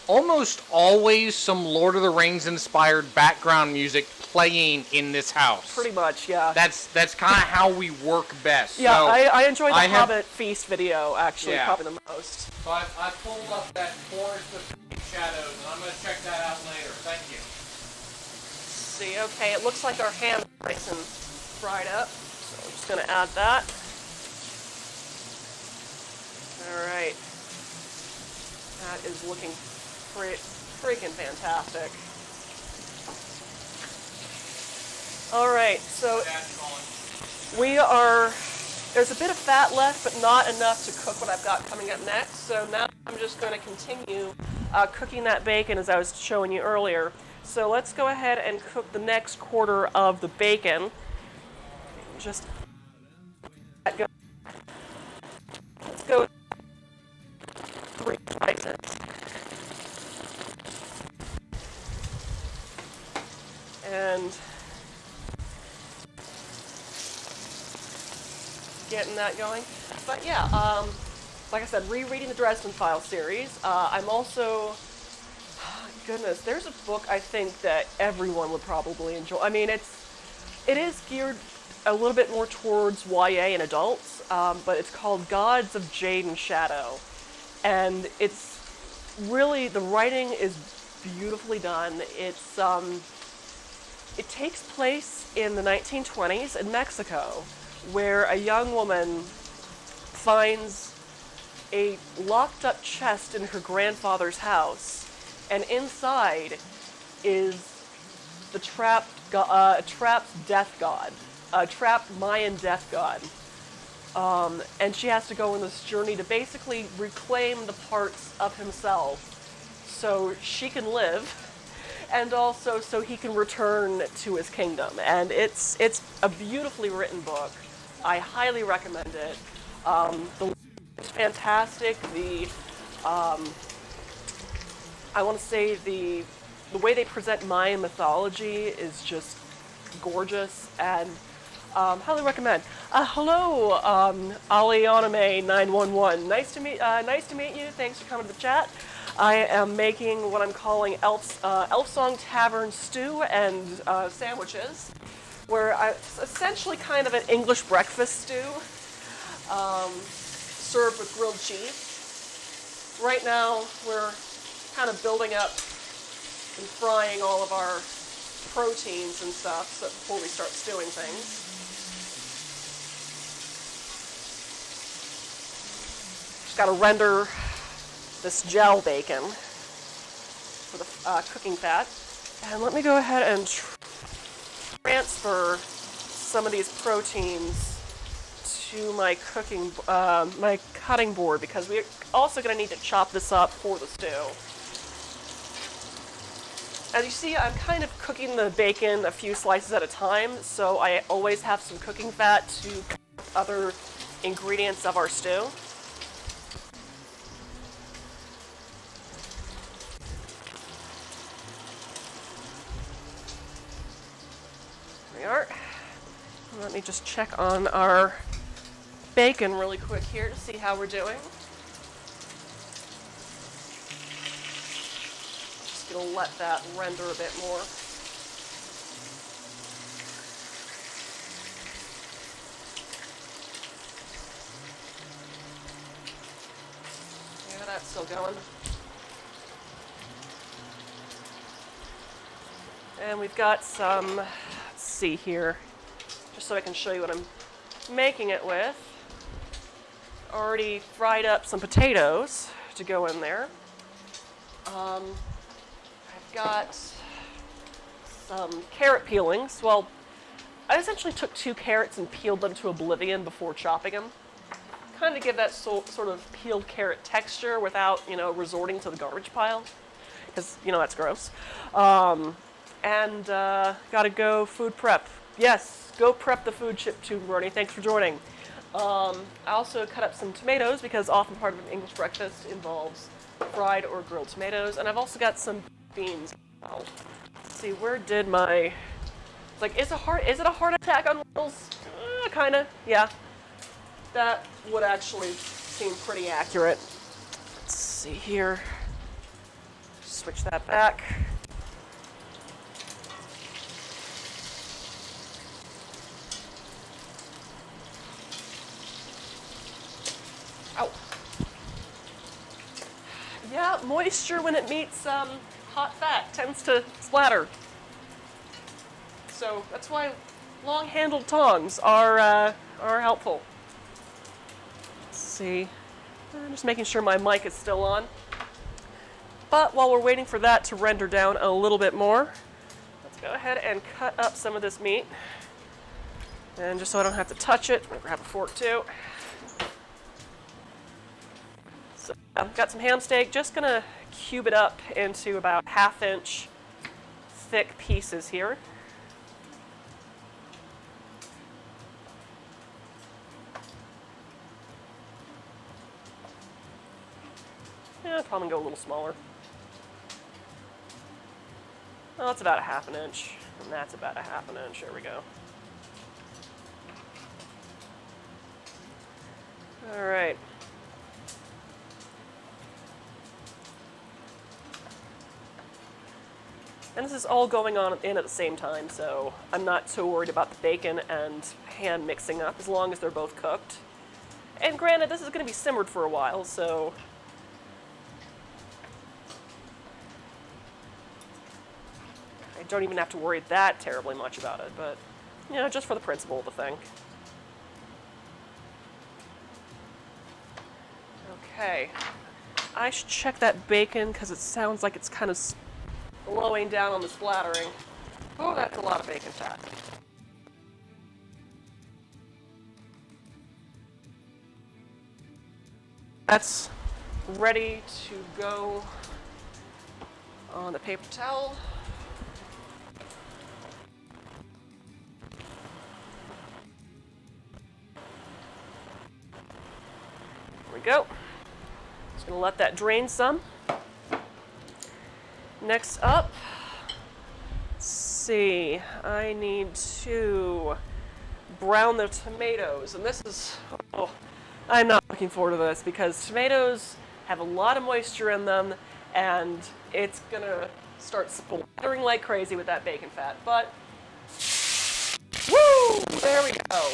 almost always some Lord of the Rings inspired background music playing in this house. Pretty much, yeah. That's kind of how we work best. Yeah, so I enjoyed the Hobbit Feast video, actually, Yeah. probably the most. So I pulled up that Forest of Shadows, and I'm going to check that out later. Thank you. See, okay, it looks like our ham is nice and fried up, so I'm just going to add that. Alright. That is looking freaking fantastic. Alright, so there's a bit of fat left, but not enough to cook what I've got coming up next. So now I'm just going to continue cooking that bacon as I was showing you earlier. So let's go ahead and cook the next quarter of the bacon. Just let's go 3 slices. And getting that going. But yeah, like I said, rereading the Dresden Files series. I'm also, goodness, there's a book I think that everyone would probably enjoy. I mean, it is geared a little bit more towards YA and adults, but it's called Gods of Jade and Shadow. And it's really, the writing is beautifully done. It takes place in the 1920s in Mexico, where a young woman finds a locked up chest in her grandfather's house, and inside is the trapped death god, a trapped Mayan death god. And she has to go on this journey to basically reclaim the parts of himself so she can live, and also so he can return to his kingdom. And it's a beautifully written book. I highly recommend it. It's fantastic. I want to say the way they present Mayan mythology is just gorgeous, and highly recommend. Hello, Alianime911. Nice to meet you. Thanks for coming to the chat. I am making what I'm calling Elfsong Tavern stew and sandwiches, where it's essentially kind of an English breakfast stew, served with grilled cheese. Right now, we're kind of building up and frying all of our proteins and stuff before we start stewing things. Just got to render this gel bacon for the cooking fat. And let me go ahead and transfer some of these proteins to my my cutting board, because we're also going to need to chop this up for the stew. As you see, I'm kind of cooking the bacon a few slices at a time, so I always have some cooking fat to cook other ingredients of our stew. There we are. Let me just check on our bacon really quick here to see how we're doing. Just gonna let that render a bit more. Yeah, that's still going. And we've got some, let's see here, just so I can show you what I'm making it with. Already fried up some potatoes to go in there. I've got some carrot peelings. Well, I essentially took 2 carrots and peeled them to oblivion before chopping them. Kind of give that sort of peeled carrot texture without, resorting to the garbage pile. Because, that's gross. And gotta go food prep. Yes, go prep the food chip tube, Bernie. Thanks for joining. I also cut up some tomatoes because often part of an English breakfast involves fried or grilled tomatoes. And I've also got some beans. Oh, let's see, where did my... It's like, is it a heart attack on wheels? Kinda, yeah. That would actually seem pretty accurate. Let's see here. Switch that back. Ow. Yeah, moisture when it meets hot fat tends to splatter. So that's why long-handled tongs are helpful. Let's see. I'm just making sure my mic is still on. But while we're waiting for that to render down a little bit more, let's go ahead and cut up some of this meat. And just so I don't have to touch it, I'm gonna grab a fork too. So I've got some ham steak, just gonna cube it up into about 1/2 inch thick pieces here. Yeah, I'll probably go a little smaller. Well, that's about 1/2 inch, and that's about 1/2 inch. There we go. All right. And this is all going on in at the same time, so I'm not so worried about the bacon and ham mixing up as long as they're both cooked. And granted, this is going to be simmered for a while, so I don't even have to worry that terribly much about it, but, just for the principle of the thing. Okay. I should check that bacon, because it sounds like it's kind of slowing down on the splattering. Oh, that's a lot of bacon fat. That's ready to go on the paper towel. There we go. Just gonna let that drain some. Next up, let's see, I need to brown the tomatoes, and this is, I'm not looking forward to this because tomatoes have a lot of moisture in them, and it's gonna start splattering like crazy with that bacon fat, but, woo, there we go.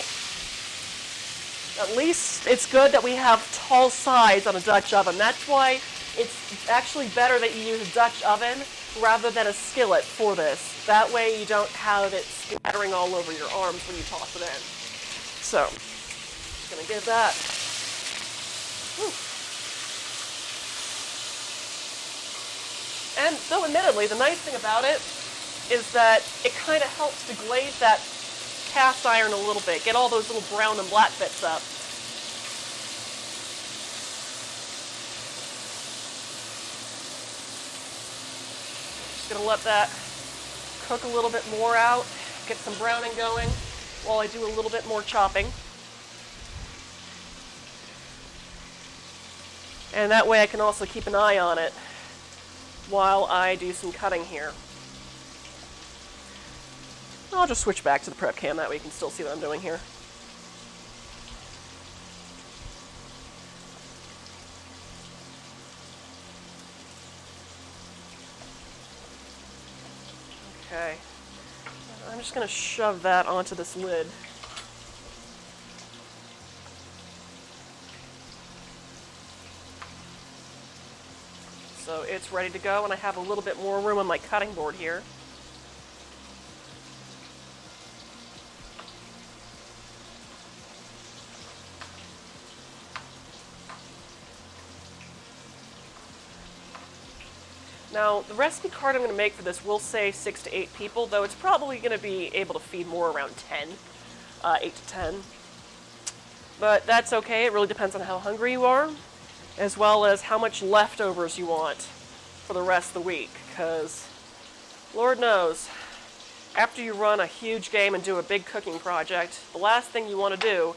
At least it's good that we have tall sides on a Dutch oven. That's why it's actually better that you use a Dutch oven rather than a skillet for this. That way you don't have it splattering all over your arms when you toss it in. So, just gonna give that. Whew. And though admittedly, the nice thing about it is that it kind of helps to glaze that cast iron a little bit, get all those little brown and black bits up. Just gonna let that cook a little bit more out, get some browning going while I do a little bit more chopping. And that way I can also keep an eye on it while I do some cutting here. I'll just switch back to the prep cam, that way you can still see what I'm doing here. I'm just going to shove that onto this lid. So it's ready to go, and I have a little bit more room on my cutting board here. Now, the recipe card I'm going to make for this will say 6 to 8 people, though it's probably going to be able to feed more around 10, 8 to 10. But that's okay, it really depends on how hungry you are, as well as how much leftovers you want for the rest of the week, because Lord knows, after you run a huge game and do a big cooking project, the last thing you want to do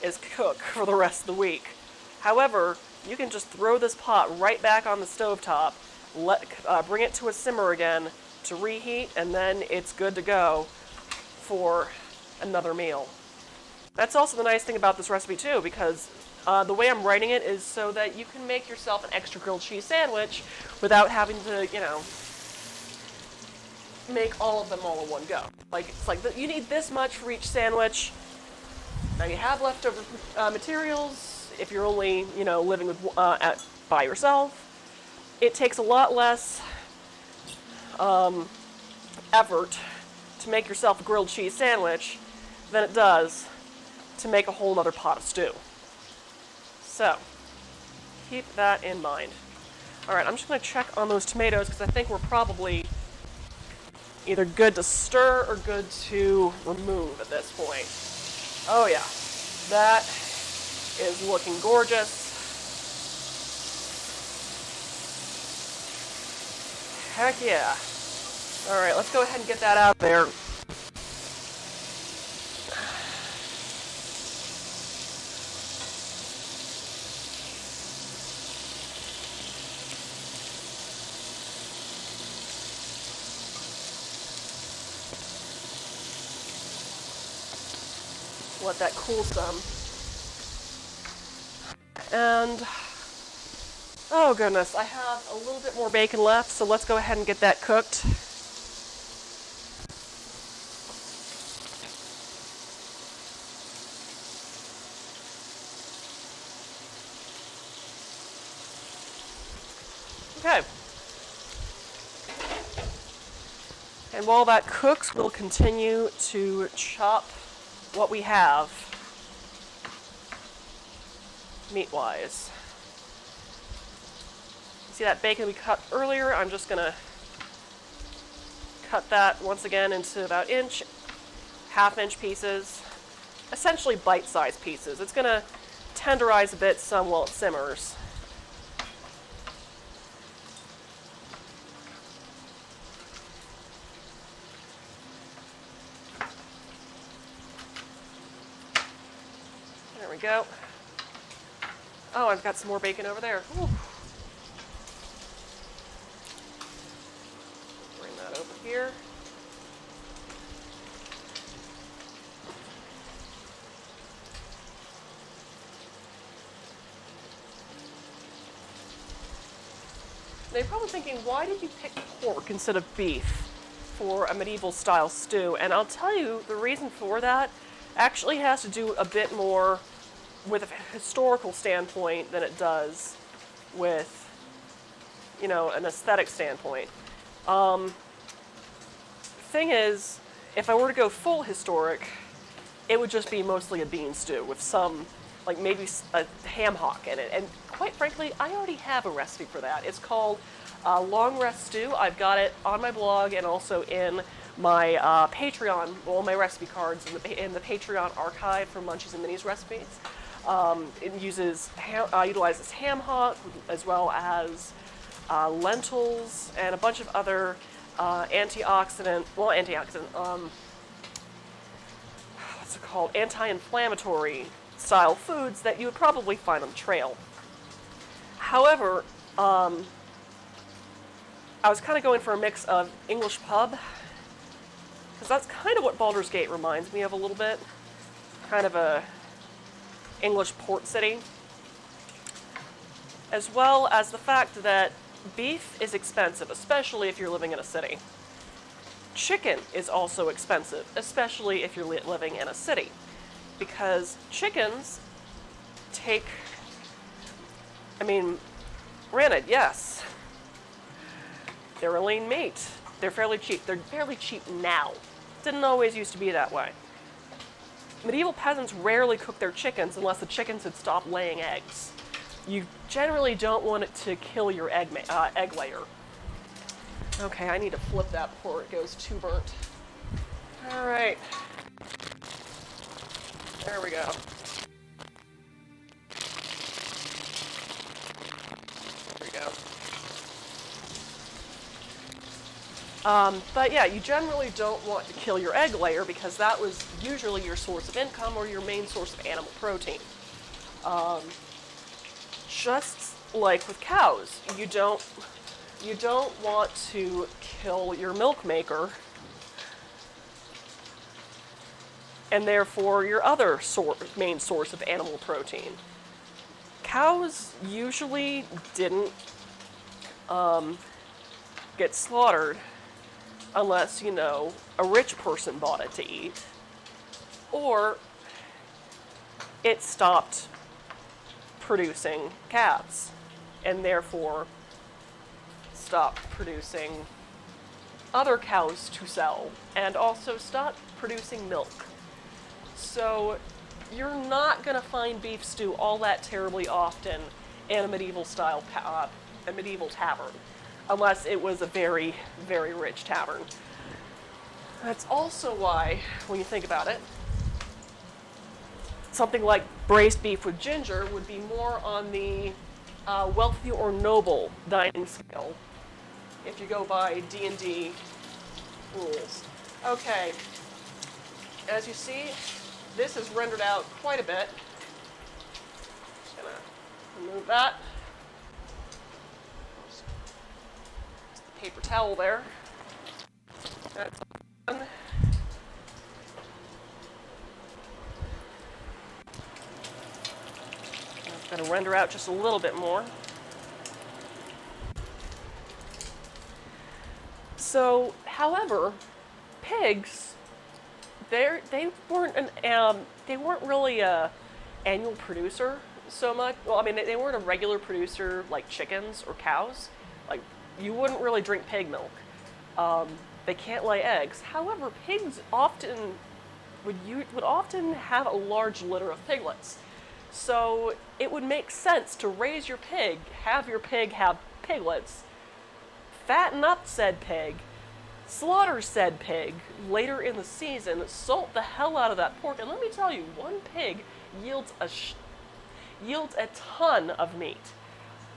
is cook for the rest of the week. However, you can just throw this pot right back on the stovetop, bring it to a simmer again to reheat, and then it's good to go for another meal. That's also the nice thing about this recipe too, because the way I'm writing it is so that you can make yourself an extra grilled cheese sandwich without having to, make all of them all in one go. It's like you need this much for each sandwich. Now you have leftover materials. If you're only, living with by yourself, it takes a lot less effort to make yourself a grilled cheese sandwich than it does to make a whole other pot of stew. So, keep that in mind. Alright, I'm just going to check on those tomatoes because I think we're probably either good to stir or good to remove at this point. Oh yeah, that is looking gorgeous. Heck yeah. Alright, let's go ahead and get that out there. Let that cool some. And oh goodness, I have a little bit more bacon left, so let's go ahead and get that cooked. Okay. And while that cooks, we'll continue to chop what we have meat-wise. See that bacon we cut earlier? I'm just gonna cut that once again into about half-inch pieces, essentially bite-sized pieces. It's gonna tenderize a bit some while it simmers. There we go. Oh, I've got some more bacon over there. Ooh. Bring that over here. Now you're probably thinking, why did you pick pork instead of beef for a medieval style stew? And I'll tell you, the reason for that actually has to do a bit more with a historical standpoint than it does with, an aesthetic standpoint. Thing is, if I were to go full historic, it would just be mostly a bean stew with some, maybe a ham hock in it. And quite frankly, I already have a recipe for that. It's called Long Rest Stew. I've got it on my blog and also in my Patreon, my recipe cards in the Patreon archive for Munchies and Minis recipes. It utilizes ham hock as well as lentils and a bunch of other anti-inflammatory style foods that you would probably find on the trail. However, I was kind of going for a mix of English pub, because that's kind of what Baldur's Gate reminds me of a little bit. Kind of a English port city. As well as the fact that beef is expensive, especially if you're living in a city. chicken is also expensive, especially if you're living in a city, because chickens take, I mean, granted, yes, they're a lean meat. They're fairly cheap. They're fairly cheap now. Didn't always used to be that way. Medieval peasants rarely cooked their chickens unless the chickens had stopped laying eggs. You generally don't want it to kill your egg layer. Okay, I need to flip that before it goes too burnt. All right. There we go. There we go. But yeah, you generally don't want to kill your egg layer because that was usually your source of income or your main source of animal protein. Just like with cows, you don't want to kill your milk maker and therefore your other main source of animal protein. Cows usually didn't get slaughtered unless, you know, a rich person bought it to eat, or it stopped producing calves, and therefore stopped producing other cows to sell, and also stopped producing milk. So you're not going to find beef stew all that terribly often in a medieval style, a medieval tavern, unless it was a very, very rich tavern. That's also why, when you think about it, something like braised beef with ginger would be more on the wealthy or noble dining scale, if you go by D&D rules. Okay, as you see, this is rendered out quite a bit. Just gonna remove that. Just the paper towel there. That's done. I'm going to render out just a little bit more. So, however, pigs, they weren't really a annual producer so much. Well, I mean, they weren't a regular producer like chickens or cows. Like, you wouldn't really drink pig milk. They can't lay eggs. However, pigs often would often have a large litter of piglets. So it would make sense to raise your pig, have your pig have piglets, fatten up said pig, slaughter said pig later in the season, salt the hell out of that pork, and let me tell you, one pig yields a ton of meat.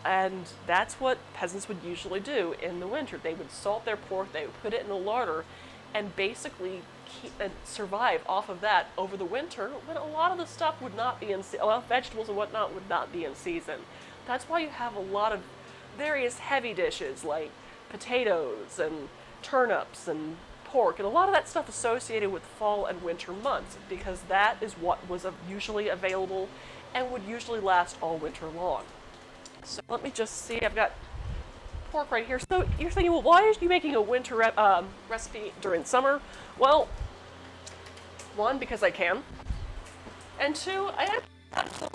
And that's what peasants would usually do in the winter. They would salt their pork, they would put it in the larder, and basically survive off of that over the winter when a lot of the stuff would not be in season. Well, vegetables and whatnot would not be in season. That's why you have a lot of various heavy dishes like potatoes and turnips and pork, and a lot of that stuff associated with fall and winter months, because that is what was usually available and would usually last all winter long. So let me just see, I've got pork right here. So you're thinking, well, why are you making a winter recipe during summer? Well, one, because I can, and two, I actually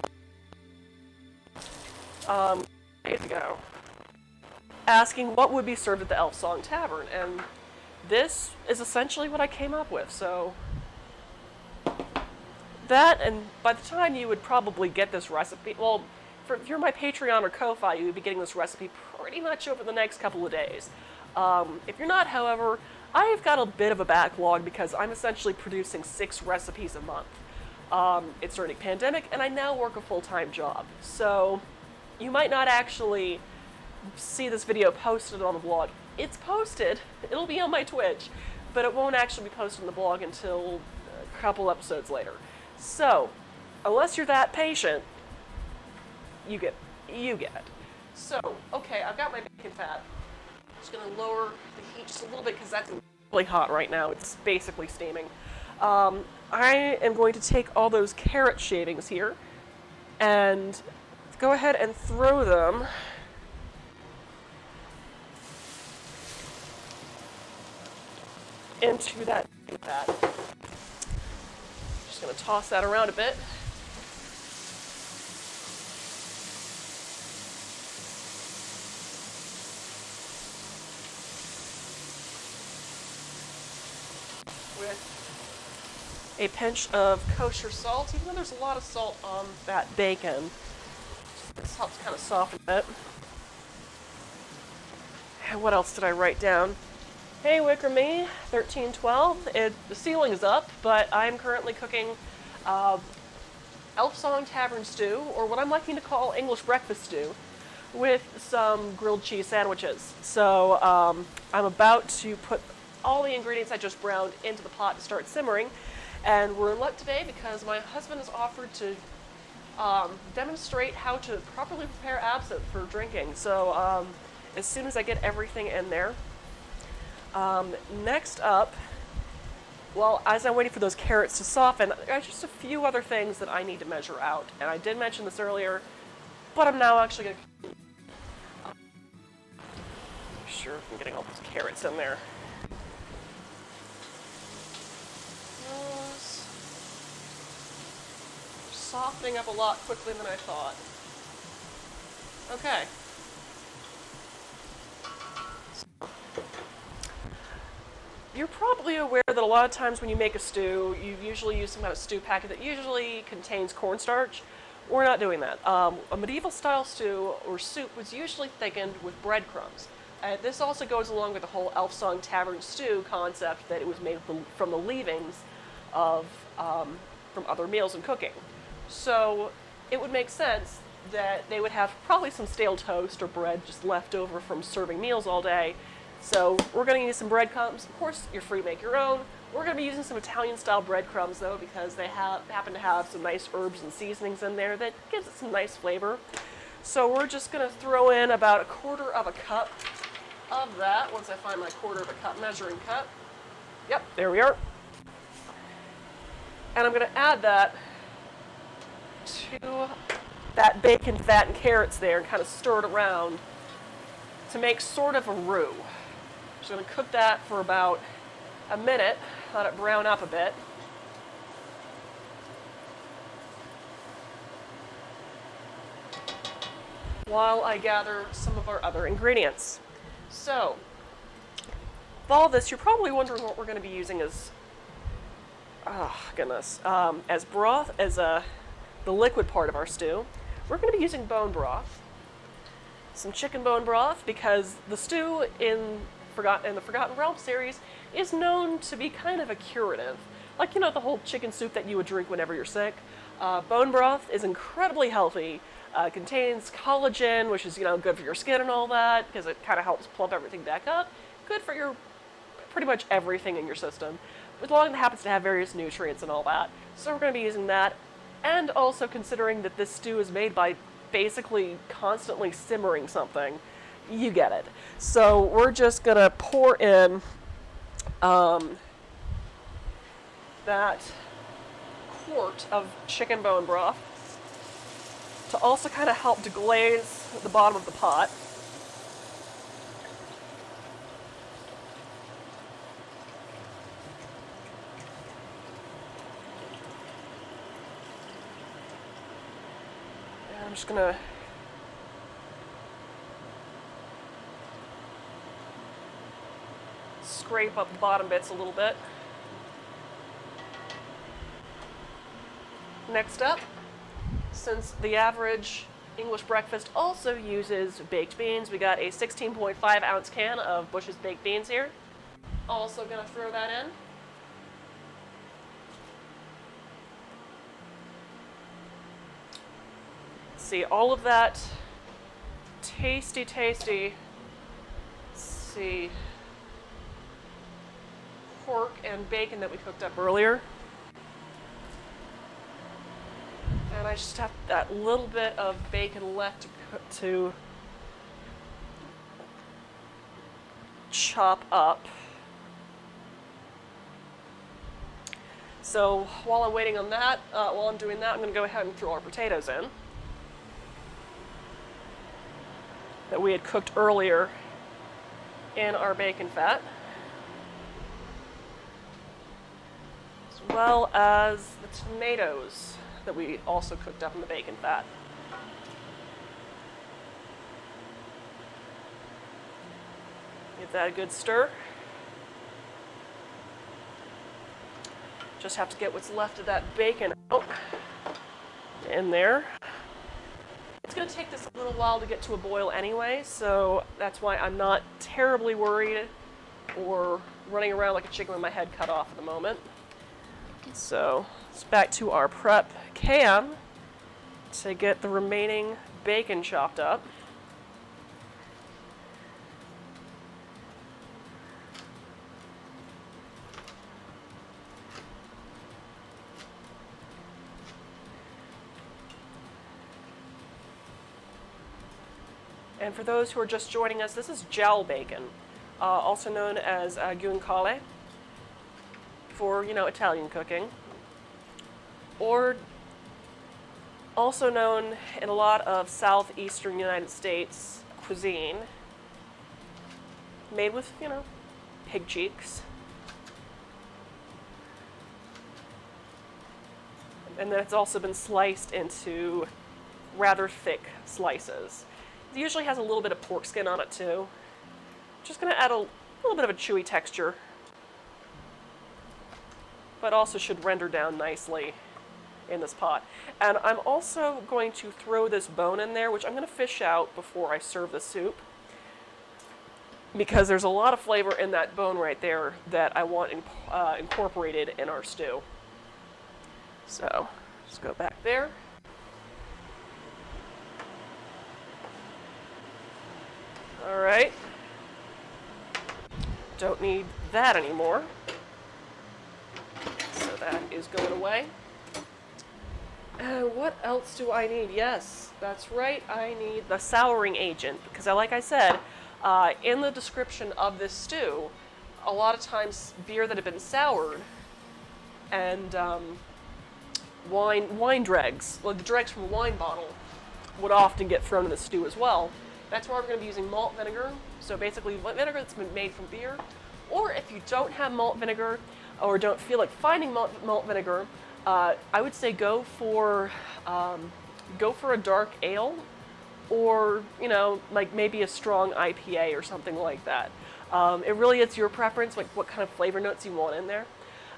days ago asking what would be served at the Elfsong Tavern, and this is essentially what I came up with. So that, and by the time you would probably get this recipe, well, if you're my Patreon or Ko-Fi, you would be getting this recipe pretty much over the next couple of days. If you're not, however, I've got a bit of a backlog because I'm essentially producing 6 recipes a month. It's during a pandemic, and I now work a full-time job. So you might not actually see this video posted on the blog. It's posted. It'll be on my Twitch, but it won't actually be posted on the blog until a couple episodes later. So, unless you're that patient, you get it. So, okay, I've got my bacon fat. Just gonna lower the heat just a little bit because that's really hot right now. It's basically steaming. I am going to take all those carrot shavings here and go ahead and throw them into that fat. Just going to toss that around a bit. With a pinch of kosher salt, even though there's a lot of salt on that bacon. This helps kind of soften it. And what else did I write down? Hey, Wicker Me, 1312. The ceiling is up, but I'm currently cooking Elfsong Tavern stew, or what I'm liking to call English breakfast stew, with some grilled cheese sandwiches. So I'm about to put all the ingredients I just browned into the pot to start simmering. And we're in luck today because my husband has offered to demonstrate how to properly prepare absinthe for drinking. So as soon as I get everything in there. Next up, well, as I'm waiting for those carrots to soften, there's just a few other things that I need to measure out. And I did mention this earlier, but I'm now actually going to make sure I'm getting all those carrots in there. Those are softening up a lot quickly than I thought. Okay. You're probably aware that a lot of times when you make a stew, you usually use some kind of stew packet that usually contains cornstarch. We're not doing that. A medieval style stew or soup was usually thickened with breadcrumbs. This also goes along with the whole Elfsong Tavern stew concept that it was made from the leavings of from other meals and cooking. So it would make sense that they would have probably some stale toast or bread just left over from serving meals all day. So we're going to use some breadcrumbs. Of course, you're free to make your own. We're going to be using some Italian-style breadcrumbs, though, because they happen to have some nice herbs and seasonings in there that gives it some nice flavor. So we're just going to throw in about 1/4 cup of that once I find my 1/4 cup measuring cup. Yep, there we are. And I'm going to add that to that bacon, fat, and carrots there and kind of stir it around to make sort of a roux. Just going to cook that for about a minute, let it brown up a bit. While I gather some of our other ingredients. So, with all this, you're probably wondering what we're going to be using as, as broth, as the liquid part of our stew. We're going to be using bone broth, some chicken bone broth, because the stew in the Forgotten Realms series is known to be kind of a curative. Like, the whole chicken soup that you would drink whenever you're sick. Bone broth is incredibly healthy. Contains collagen, which is, good for your skin and all that, because it kind of helps plump everything back up. Good for your pretty much everything in your system, as long as it happens to have various nutrients and all that. So we're going to be using that, and also considering that this stew is made by basically constantly simmering something. You get it. So we're just going to pour in that quart of chicken bone broth to also kind of help to glaze the bottom of the pot. And I'm just going to scrape up the bottom bits a little bit. Next up, since the average English breakfast also uses baked beans, we got a 16.5 ounce can of Bush's baked beans here. Also gonna throw that in. See, all of that tasty, pork and bacon that we cooked up earlier. And I just have that little bit of bacon left to chop up. So while I'm waiting on that, while I'm doing that, I'm going to go ahead and throw our potatoes in that we had cooked earlier in our bacon fat. as well as the tomatoes that we also cooked up in the bacon fat. Give that a good stir. Just have to get what's left of that bacon out in there. It's going to take this a little while to get to a boil anyway, so that's why I'm not terribly worried or running around like a chicken with my head cut off at the moment. So it's back to our prep can to get the remaining bacon chopped up. And for those who are just joining us, this is jowl bacon, also known as guanciale for, Italian cooking, or also known in a lot of southeastern United States cuisine, made with, pig cheeks. And then it's also been sliced into rather thick slices. It usually has a little bit of pork skin on it too. Just going to add a little bit of a chewy texture, but also should render down nicely in this pot. And I'm also going to throw this bone in there, which I'm going to fish out before I serve the soup, because there's a lot of flavor in that bone right there that I want incorporated in our stew. So let's go back there. All right. Don't need that anymore. So that is going away. And what else do I need? Yes, that's right. I need the souring agent because, like I said, in the description of this stew, a lot of times beer that had been soured and wine dregs, like the dregs from a wine bottle, would often get thrown in the stew as well. That's why we're going to be using malt vinegar. So basically vinegar that's been made from beer. Or if you don't have malt vinegar or don't feel like finding malt vinegar, I would say go for a dark ale, or like maybe a strong IPA or something like that. It really is your preference, like what kind of flavor notes you want in there.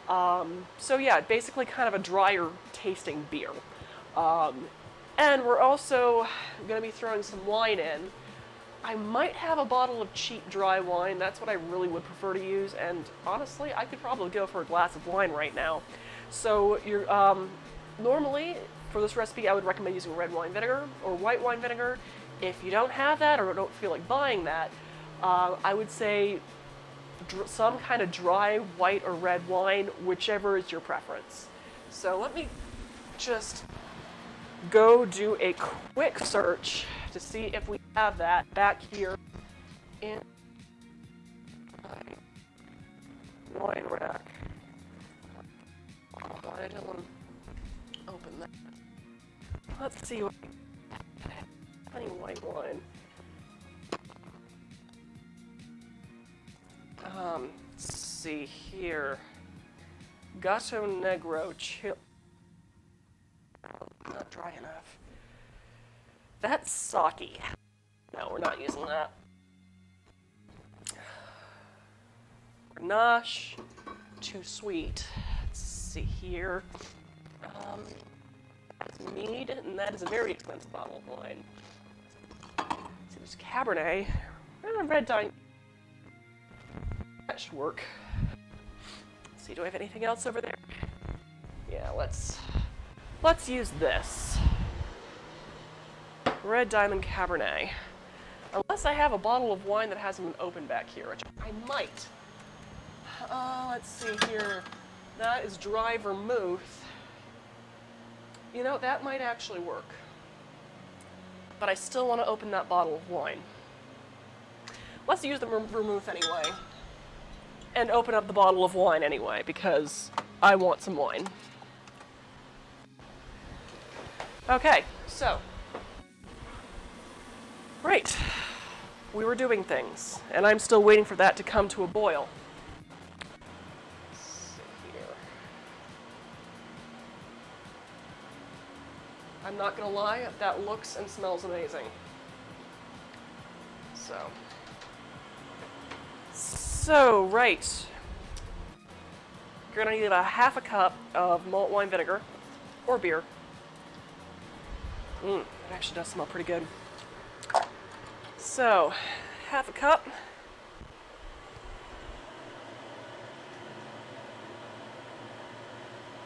So yeah, basically kind of a drier tasting beer. And we're also going to be throwing some wine in. I might have a bottle of cheap dry wine. That's what I really would prefer to use. And honestly, I could probably go for a glass of wine right now. So you're normally for this recipe, I would recommend using red wine vinegar or white wine vinegar. If you don't have that or don't feel like buying that, I would say some kind of dry white or red wine, whichever is your preference. So let me just go do a quick search to see if we have that back here in my wine rack. Why didn't open that? Let's see what honey white wine. Let's see here. Gato Negro chill. Not dry enough. That's sake. No, we're not using that. Grenache, too sweet. Let's see here. That's mead, and that is a very expensive bottle of wine. So there's Cabernet, and red dye. That should work. Let's see, do I have anything else over there? Yeah, let's use this. Red Diamond Cabernet. Unless I have a bottle of wine that hasn't been opened back here, which I might. Let's see here. That is dry vermouth. You know, that might actually work. But I still want to open that bottle of wine. Let's use the vermouth anyway. And open up the bottle of wine anyway, because I want some wine. Okay, so. Right. We were doing things, and I'm still waiting for that to come to a boil. Let's see here. I'm not gonna lie, that looks and smells amazing. So, right. You're gonna need about half a cup of malt wine vinegar, or beer. It actually does smell pretty good. So, half a cup.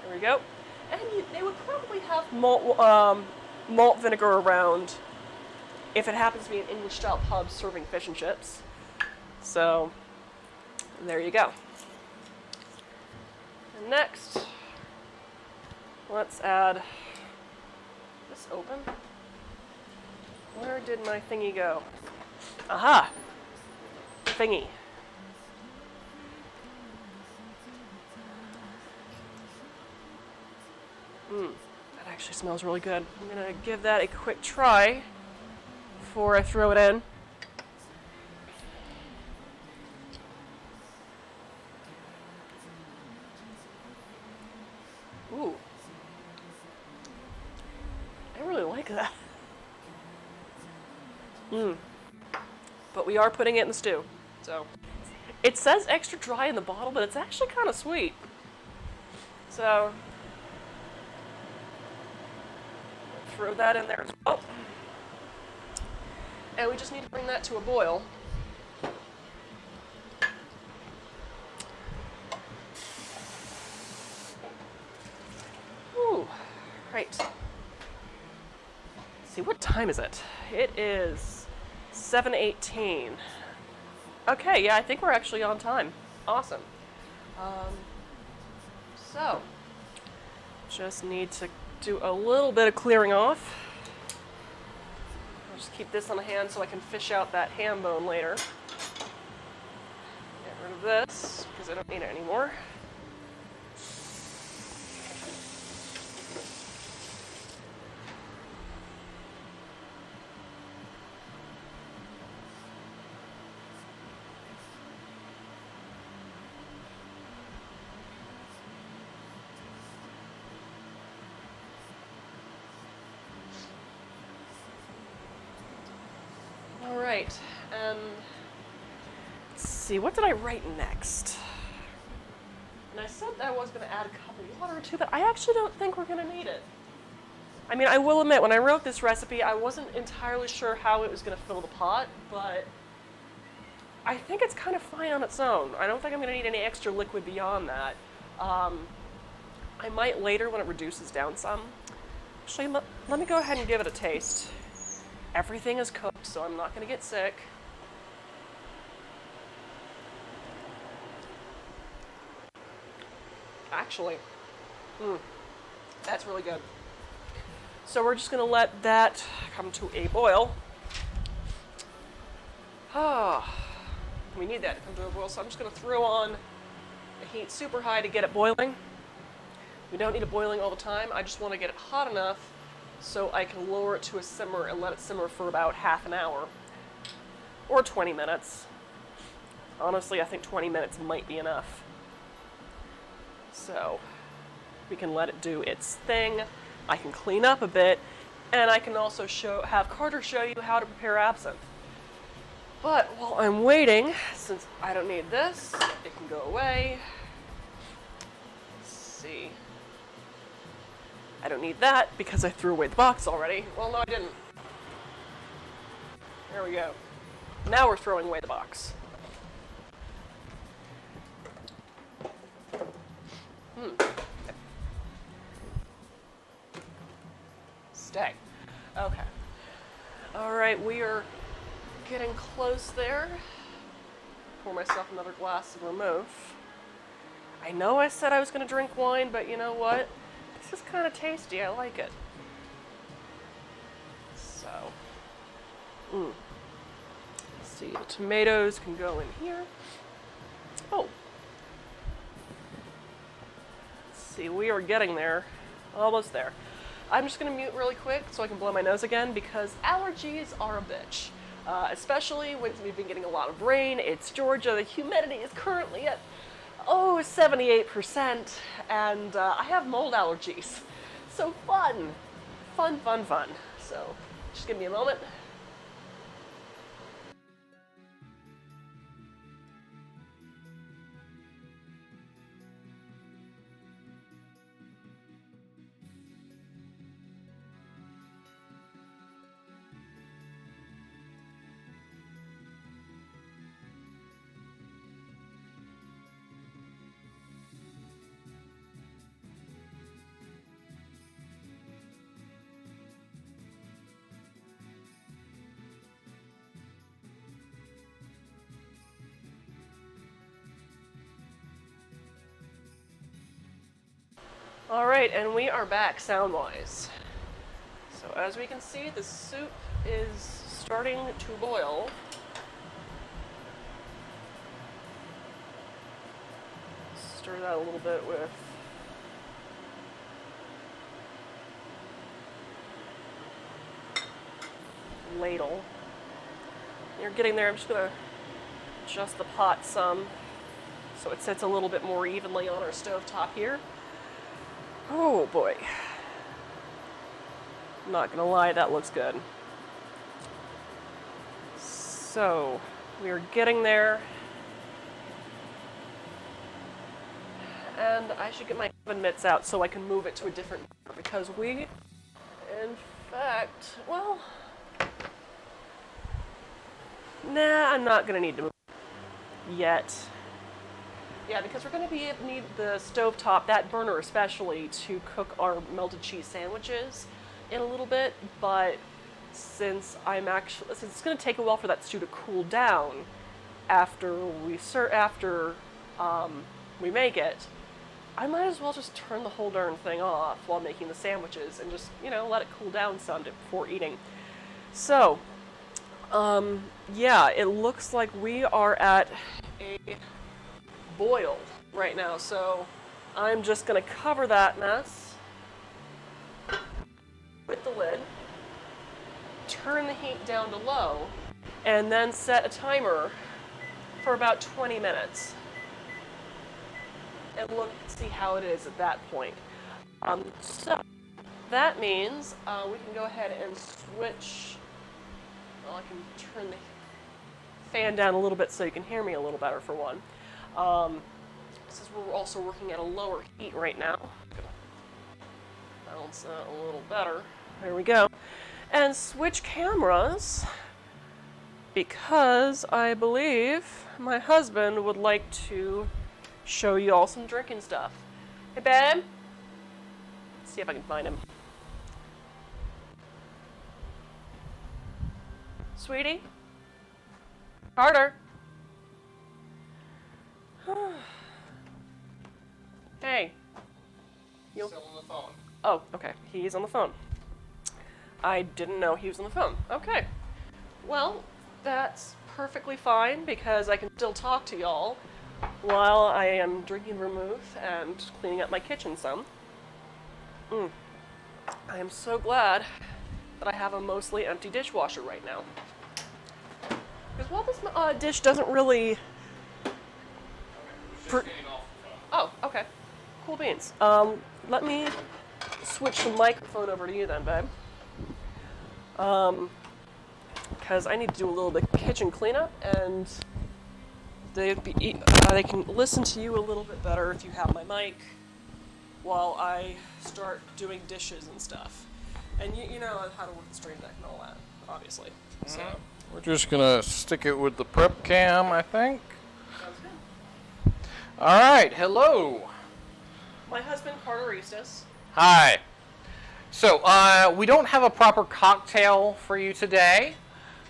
There we go. And they would probably have malt vinegar around if it happens to be an English-style pub serving fish and chips. So, there you go. And next, let's add this open. Where did my thingy go? Aha! Thingy. That actually smells really good. I'm gonna give that a quick try before I throw it in. Ooh. I really like that. But we are putting it in the stew. So it says extra dry in the bottle, but it's actually kind of sweet. So throw that in there as well. And we just need to bring that to a boil. Ooh, right. See, what time is it? It is 7:18. Okay, yeah, I think we're actually on time. Awesome. So, just need to do a little bit of clearing off. I'll just keep this on the hand so I can fish out that ham bone later. Get rid of this, because I don't need it anymore. Alright, let's see, what did I write next? And I said that I was going to add a cup of water or two, but I actually don't think we're going to need it. I mean, I will admit, when I wrote this recipe, I wasn't entirely sure how it was going to fill the pot, but I think it's kind of fine on its own. I don't think I'm going to need any extra liquid beyond that. I might later when it reduces down some. Actually, let me go ahead and give it a taste. Everything is cooked, so I'm not going to get sick. Actually, that's really good. So we're just going to let that come to a boil. We need that to come to a boil, so I'm just going to throw on the heat super high to get it boiling. We don't need it boiling all the time. I just want to get it hot enough so I can lower it to a simmer and let it simmer for about half an hour or 20 minutes. Honestly, I think 20 minutes might be enough. So we can let it do its thing. I can clean up a bit, and I can also have Carter show you how to prepare absinthe. But while I'm waiting, since I don't need this, it can go away. Let's see. I don't need that because I threw away the box already. Well, no, I didn't. There we go. Now we're throwing away the box. Stay. Okay. All right, we are getting close there. Pour myself another glass of vermouth. I know I said I was going to drink wine, but you know what? This is kind of tasty. I like it. So, let's see. The tomatoes can go in here. Oh. Let's see. We are getting there. Almost there. I'm just going to mute really quick so I can blow my nose again because allergies are a bitch. Especially when we've been getting a lot of rain. It's Georgia. The humidity is currently at 78%, and I have mold allergies. So fun. fun, fun, fun. So just give me a moment. Alright, and we are back sound-wise. So as we can see, the soup is starting to boil. Stir that a little bit with ladle. You're getting there. I'm just going to adjust the pot some so it sits a little bit more evenly on our stovetop here. Oh boy. I'm not gonna lie, that looks good. So, we are getting there. And I should get my oven mitts out so I can move it to a different bar because we, in fact, well, nah, I'm not gonna need to move yet. Yeah, because we're going to need the stovetop, that burner especially, to cook our melted cheese sandwiches in a little bit. But since it's going to take a while for that stew to cool down after we make it, I might as well just turn the whole darn thing off while making the sandwiches and just let it cool down some before eating. So, yeah, it looks like we are at a boil right now, so I'm just going to cover that mess with the lid, turn the heat down to low, and then set a timer for about 20 minutes and see how it is at that point. So that means we can go ahead and switch. Well, I can turn the fan down a little bit so you can hear me a little better for one. Since we're also working at a lower heat right now. Balance that a little better. There we go. And switch cameras because I believe my husband would like to show you all some drinking stuff. Hey, babe. Let's see if I can find him. Sweetie? Carter? Hey. Still on the phone. Oh, okay. He's on the phone. I didn't know he was on the phone. Okay. Well, that's perfectly fine because I can still talk to y'all while I am drinking vermouth and cleaning up my kitchen some. I am so glad that I have a mostly empty dishwasher right now. Because while this dish doesn't really... Oh, okay. Cool beans. Let me switch the microphone over to you then, babe. Because I need to do a little bit of kitchen cleanup, and they can listen to you a little bit better if you have my mic while I start doing dishes and stuff. And you know how to work the stream deck and all that, obviously. So we're just gonna stick it with the prep cam, I think. sounds good. All right, hello. My husband, Carter Eastus. Hi. So, we don't have a proper cocktail for you today,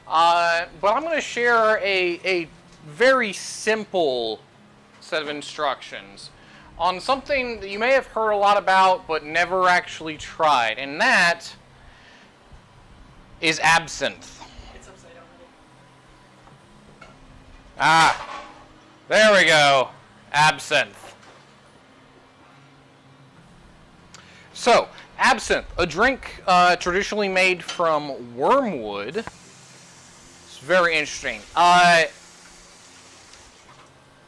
but I'm going to share a very simple set of instructions on something that you may have heard a lot about but never actually tried, and that is absinthe. It's upside down, honey. Ah, there we go. Absinthe. So, absinthe, a drink traditionally made from wormwood. It's very interesting.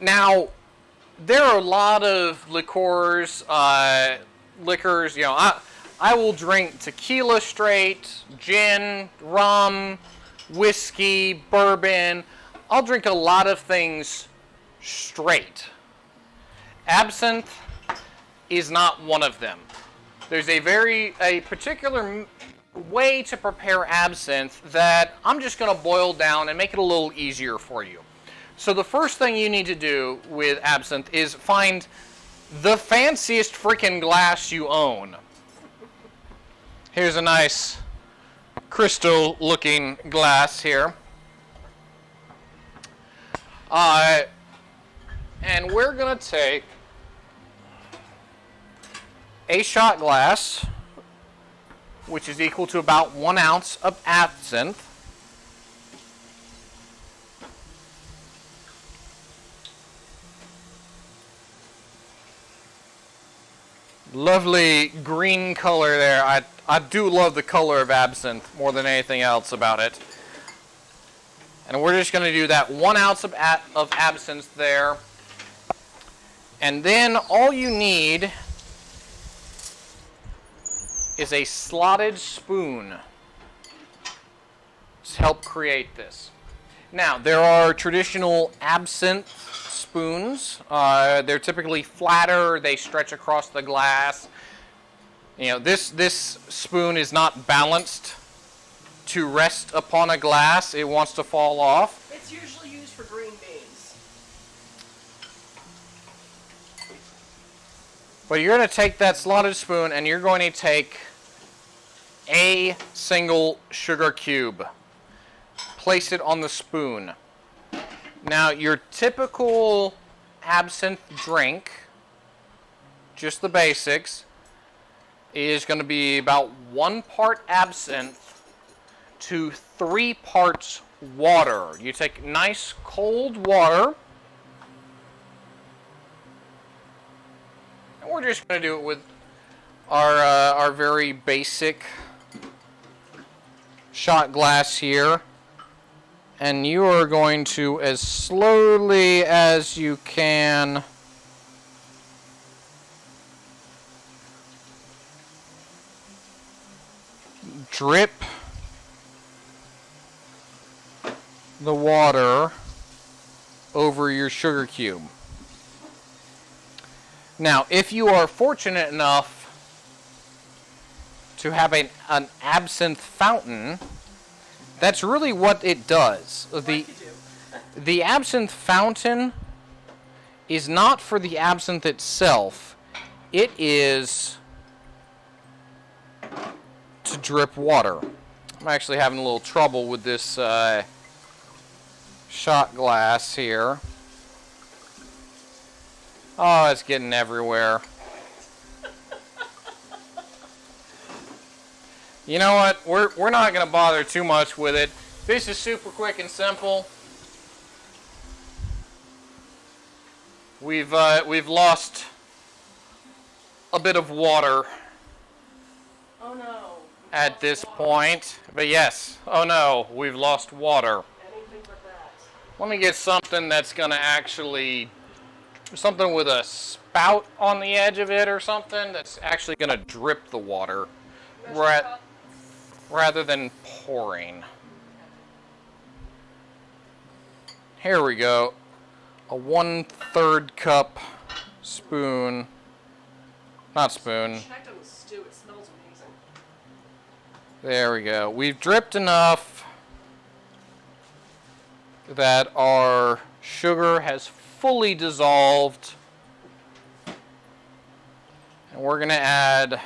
Now, there are a lot of liqueurs, I will drink tequila straight, gin, rum, whiskey, bourbon. I'll drink a lot of things straight. Absinthe is not one of them. There's a particular way to prepare absinthe that I'm just going to boil down and make it a little easier for you. So the first thing you need to do with absinthe is find the fanciest freaking glass you own. Here's a nice crystal looking glass here. And we're going to take a shot glass, which is equal to about 1 ounce of absinthe. Lovely green color there. I do love the color of absinthe more than anything else about it. And we're just going to do that 1 ounce of absinthe there. And then all you need is a slotted spoon to help create this. Now, there are traditional absinthe spoons. They're typically flatter. They stretch across the glass. You know, this spoon is not balanced to rest upon a glass. It wants to fall off. It's usually used for green beans. But you're going to take that slotted spoon and you're going to take a single sugar cube. Place it on the spoon. Now, your typical absinthe drink, just the basics, is going to be about 1 part absinthe to 3 parts water. You take nice cold water, and we're just going to do it with our very basic shot glass here. And you are going to, as slowly as you can, drip the water over your sugar cube. Now, if you are fortunate enough to have an absinthe fountain, that's really what it does. The absinthe fountain is not for the absinthe itself. It is to drip water. I'm actually having a little trouble with this shot glass here. Oh, it's getting everywhere. You know what? We're not going to bother too much with it. This is super quick and simple. We've lost a bit of water. Oh no. At this point. But yes, oh no, we've lost water. Anything but that. Let me get something that's going to actually, something with a spout on the edge of it or something that's actually going to drip the water rather than pouring. Here we go. A 1/3 cup spoon. Not spoon. Checked on the stew. It smells amazing. There we go. We've dripped enough that our sugar has fully dissolved. And we're going to add a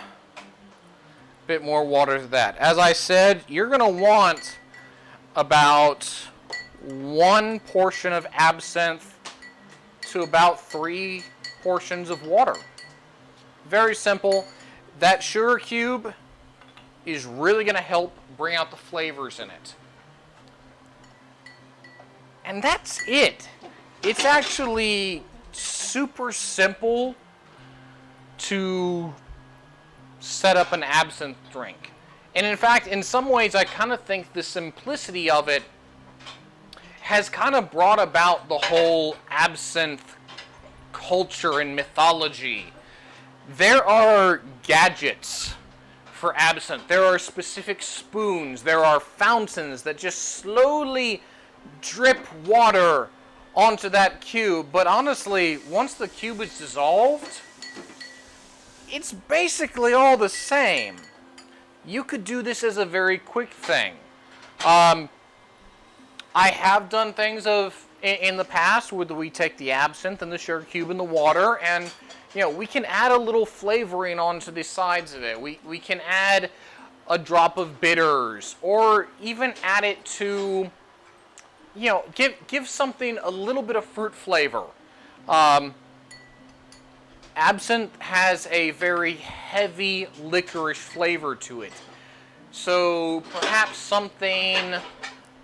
bit more water to that. As I said, you're going to want about 1 portion of absinthe to about 3 portions of water. Very simple. That sugar cube is really going to help bring out the flavors in it. And that's it. It's actually super simple to set up an absinthe drink. And in fact, in some ways, I kind of think the simplicity of it has kind of brought about the whole absinthe culture and mythology. There are gadgets for absinthe. There are specific spoons. There are fountains that just slowly drip water onto that cube. But honestly, once the cube is dissolved, it's basically all the same. You could do this as a very quick thing. I have done things in the past where we take the absinthe and the sugar cube and the water, and we can add a little flavoring onto the sides of it. We can add a drop of bitters, or even add it to, give something a little bit of fruit flavor. Absinthe has a very heavy licorice flavor to it. So perhaps something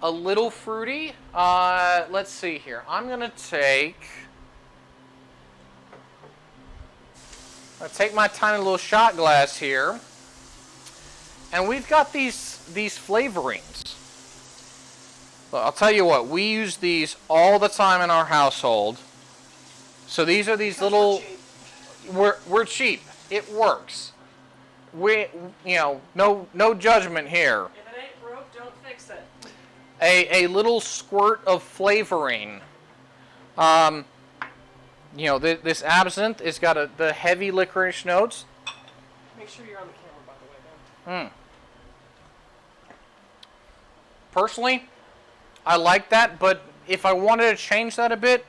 a little fruity. Let's see here. I'm going to take my tiny little shot glass here. And we've got these flavorings. Well, I'll tell you what, we use these all the time in our household. So these are these little... We're cheap. It works. No judgment here. If it ain't broke, don't fix it. A little squirt of flavoring. This absinthe has got the heavy licorice notes. Make sure you're on the camera, by the way, then. Personally, I like that, but if I wanted to change that a bit,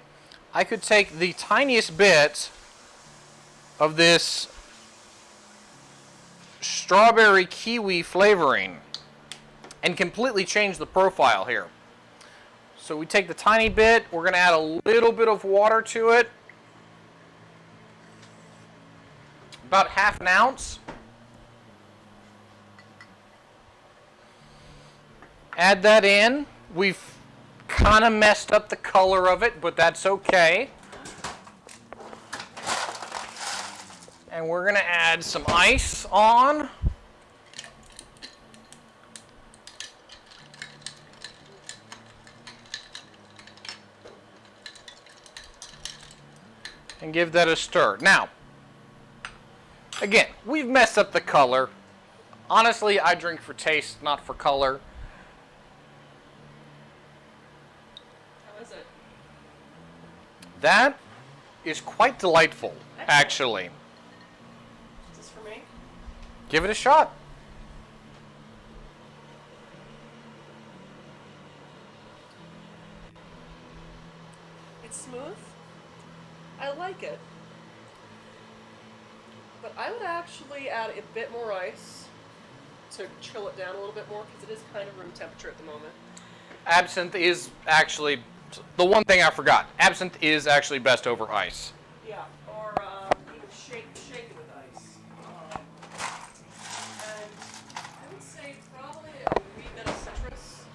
I could take the tiniest bit of this strawberry kiwi flavoring and completely change the profile here. So we take the tiny bit, we're going to add a little bit of water to it, about half an ounce. Add that in. We've kind of messed up the color of it, but that's okay. And we're going to add some ice on. And give that a stir. Now, again, we've messed up the color. Honestly, I drink for taste, not for color. How is it? That is quite delightful, actually. Is this for me? Give it a shot. It's smooth. I like it. But I would actually add a bit more ice to chill it down a little bit more, because it is kind of room temperature at the moment. Absinthe is actually, the one thing I forgot, absinthe is actually best over ice. Yeah, or even shake it with ice. And I would say probably a wee bit of citrus.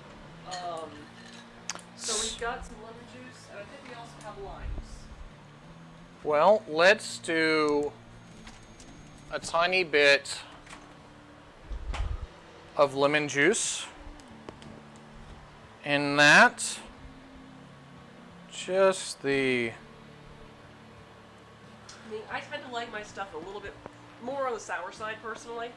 So we've got some lemon juice, and I think we also have limes. Well, let's do a tiny bit of lemon juice in that. Just the... I mean, I tend to like my stuff a little bit more on the sour side, personally.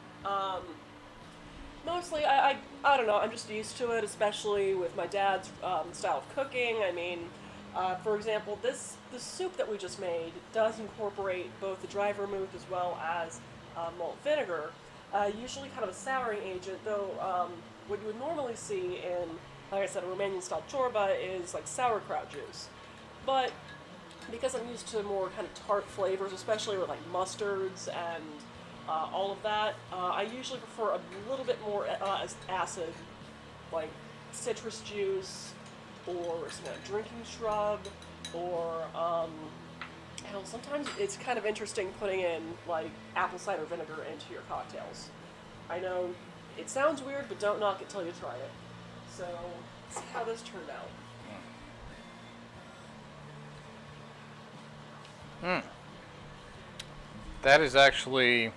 Mostly, I don't know, I'm just used to it, especially with my dad's style of cooking. I mean, for example, the soup that we just made does incorporate both the dry vermouth as well as malt vinegar. Usually kind of a souring agent, though what you would normally see in, like I said, a Romanian-style chorba is like sauerkraut juice. But because I'm used to more kind of tart flavors, especially with like mustards and all of that, I usually prefer a little bit more acid, like citrus juice, or some kind of drinking shrub, or hell, sometimes it's kind of interesting putting in like apple cider vinegar into your cocktails. I know it sounds weird, but don't knock it till you try it. So let's see how this turned out. That is actually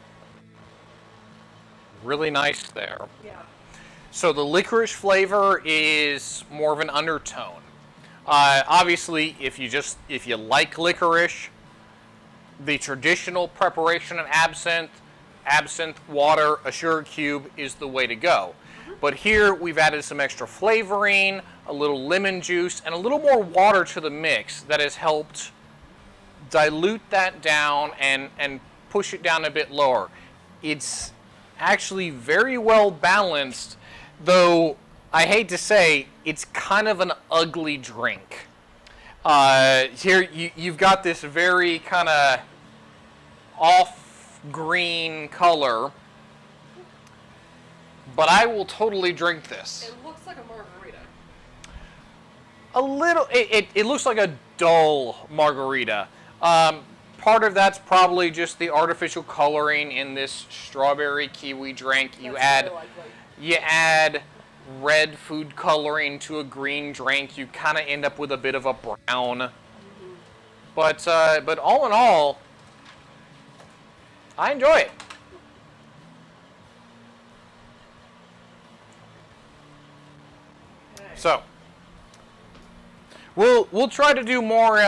really nice there. Yeah. So the licorice flavor is more of an undertone. Obviously, if you like licorice, the traditional preparation of absinthe absinthe, water, a sugar cube is the way to go. But here we've added some extra flavoring, a little lemon juice, and a little more water to the mix that has helped dilute that down and push it down a bit lower. It's actually very well balanced, though I hate to say it's kind of an ugly drink. Here you've got this very kind of off green color, but I will totally drink this. It looks like a margarita. A little, it looks like a dull margarita. Part of that's probably just the artificial coloring in this strawberry kiwi drink. You add red food coloring to a green drink, you kind of end up with a bit of a brown. But all in all, I enjoy it. Okay. So we'll try to do more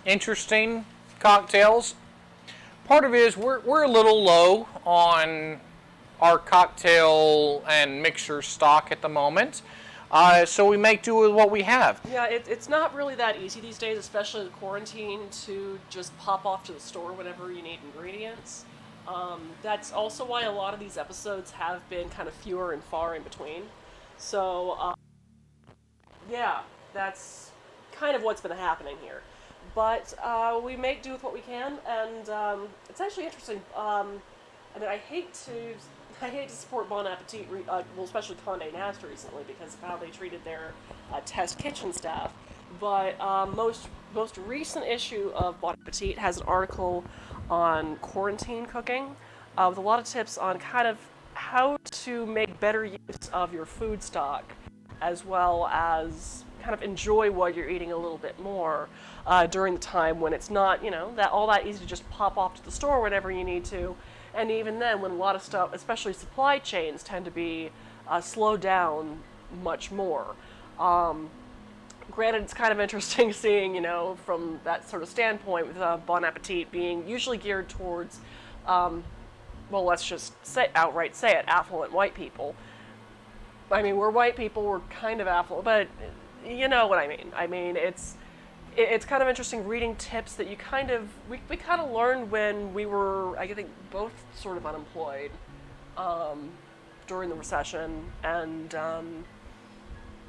interesting cocktails. Part of it is we're a little low on our cocktail and mixer stock at the moment, so we make do with what we have. Yeah, it's not really that easy these days, especially the quarantine, to just pop off to the store whenever you need ingredients. That's also why a lot of these episodes have been kind of fewer and far in between. So, yeah, that's kind of what's been happening here. But we make do with what we can, and it's actually interesting. I mean, I hate to support Bon Appetit, well, especially Condé Nast recently, because of how they treated their test kitchen staff. But most recent issue of Bon Appetit has an article on quarantine cooking, with a lot of tips on kind of how to make better use of your food stock, as well as kind of enjoy what you're eating a little bit more during the time when it's not, that all that easy to just pop off to the store whenever you need to. And even then, when a lot of stuff, especially supply chains, tend to be slowed down much more. Granted, it's kind of interesting seeing, from that sort of standpoint, with Bon Appetit being usually geared towards, well, let's just outright say it, affluent white people. I mean, we're white people, we're kind of affluent, but you know what I mean. I mean, it's kind of interesting reading tips that you we kind of learned when we were, I think, both sort of unemployed during the recession, and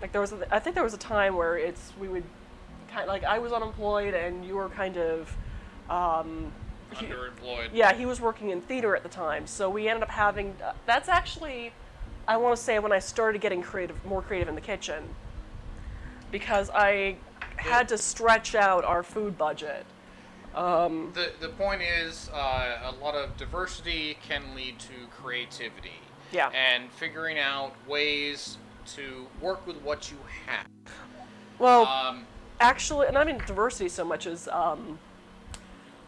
like I think there was a time where we would kind of, like, I was unemployed and you were kind of Underemployed. Yeah, he was working in theater at the time, so we ended up having. That's actually, I want to say, when I started getting more creative in the kitchen, because I had to stretch out our food budget. The point is, a lot of diversity can lead to creativity. Yeah. And figuring out ways to work with what you have. Well, actually, and I mean diversity so much as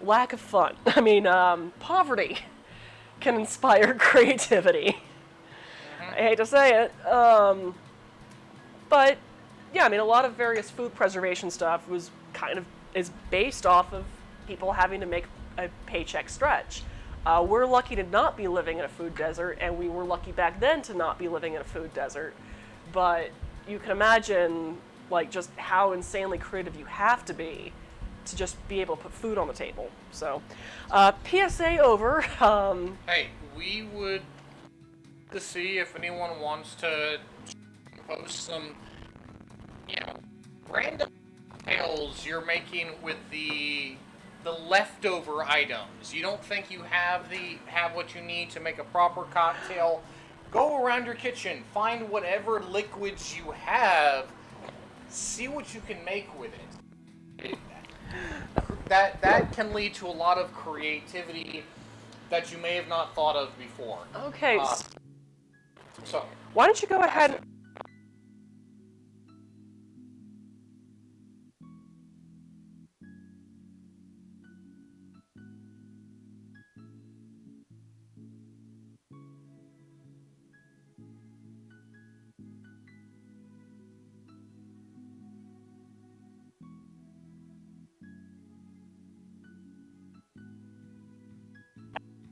lack of fun. I mean, poverty can inspire creativity. I hate to say it, but yeah, I mean, a lot of various food preservation stuff is based off of people having to make a paycheck stretch. We're lucky to not be living in a food desert, and we were lucky back then to not be living in a food desert. But you can imagine, like, just how insanely creative you have to be to just be able to put food on the table. So, PSA over. Hey, we would to see if anyone wants to post some, random cocktails you're making with the leftover items. You don't think you have what you need to make a proper cocktail? Go around your kitchen, find whatever liquids you have, see what you can make with it. That can lead to a lot of creativity that you may have not thought of before. Okay. So why don't you go ahead and...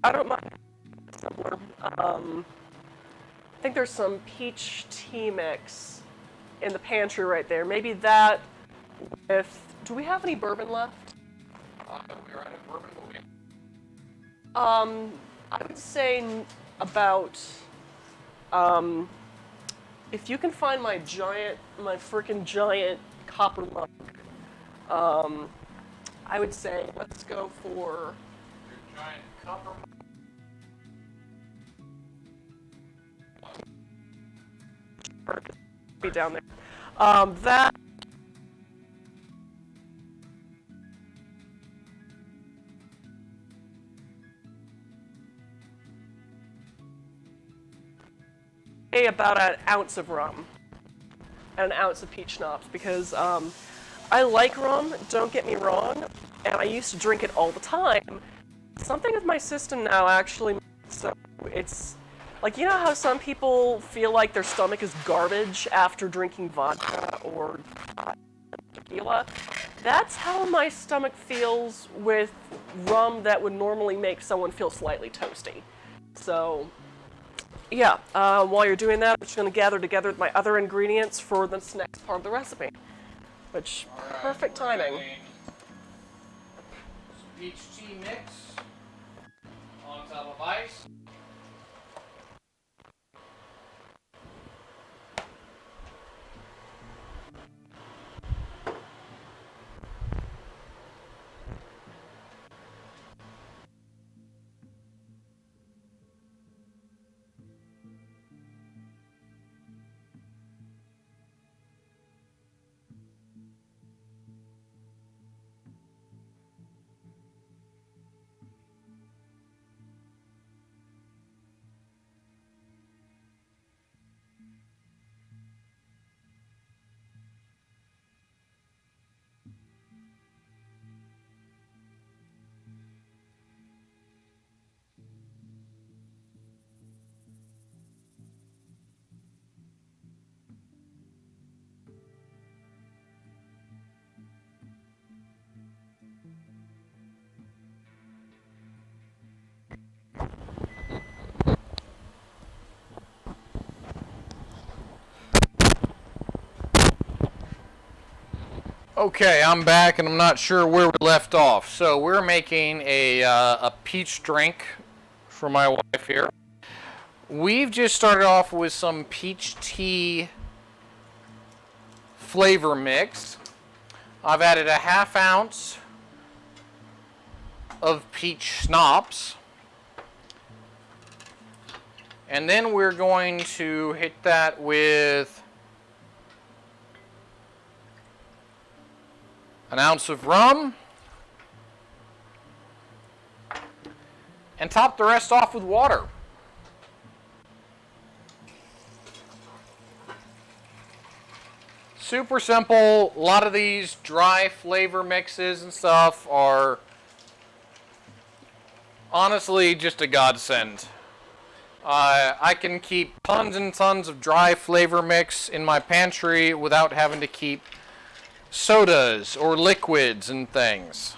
I don't mind. Similar. I think there's some peach tea mix in the pantry right there. Maybe that with. Do we have any bourbon left? We're out of bourbon. I would say about. If you can find my freaking giant copper mug, I would say let's go for. Your giant copper mug. Be down there. That. About an ounce of rum and an ounce of peach schnapps because I like rum, don't get me wrong, and I used to drink it all the time. Something with my system now actually, so it's like, you know how some people feel like their stomach is garbage after drinking vodka or tequila? That's how my stomach feels with rum that would normally make someone feel slightly toasty. So yeah, while you're doing that, I'm just going to gather together my other ingredients for this next part of the recipe. Which, Right, perfect timing. Some peach tea mix on top of ice. Okay, I'm back and I'm not sure where we left off. So we're making a peach drink for my wife here. We've just started off with some peach tea flavor mix. I've added a ½ ounce of peach schnapps. And then we're going to hit that with an ounce of rum and top the rest off with water. Super simple. A lot of these dry flavor mixes and stuff are honestly just a godsend. I can keep tons and tons of dry flavor mix in my pantry without having to keep sodas or liquids and things.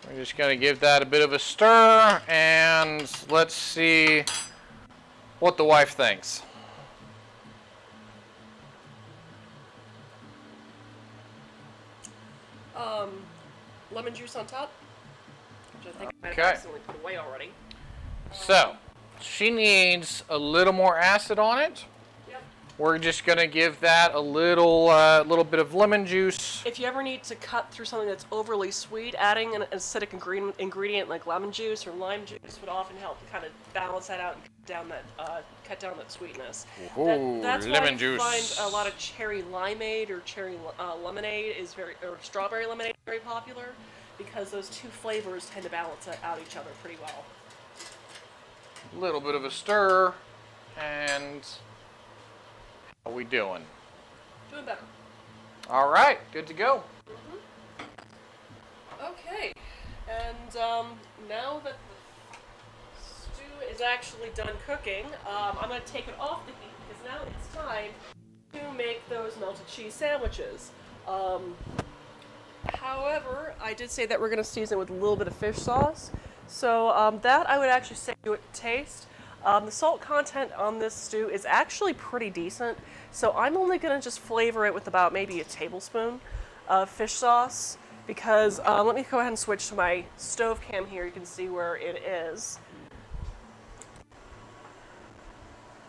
We're just going to give that a bit of a stir and let's see what the wife thinks. Lemon juice on top, which I think I Okay. accidentally put away already. So, she needs a little more acid on it. Yep. We're just going to give that a little bit of lemon juice. If you ever need to cut through something that's overly sweet, adding an acidic ingredient like lemon juice or lime juice would often help to kind of balance that out and cut down that sweetness. Ooh, That's lemon why juice. I find a lot of cherry limeade or cherry lemonade or strawberry lemonade is very popular because those two flavors tend to balance out each other pretty well. A little bit of a stir, and how we doing? Doing better. All right, good to go. Okay, and now that the stew is actually done cooking, I'm going to take it off the heat because now it's time to make those melted cheese sandwiches. However, I did say that we're going to season it with a little bit of fish sauce. So that I would actually say to it taste. The salt content on this stew is actually pretty decent. So I'm only going to just flavor it with about maybe a tablespoon of fish sauce. Because, let me go ahead and switch to my stove cam here. You can see where it is.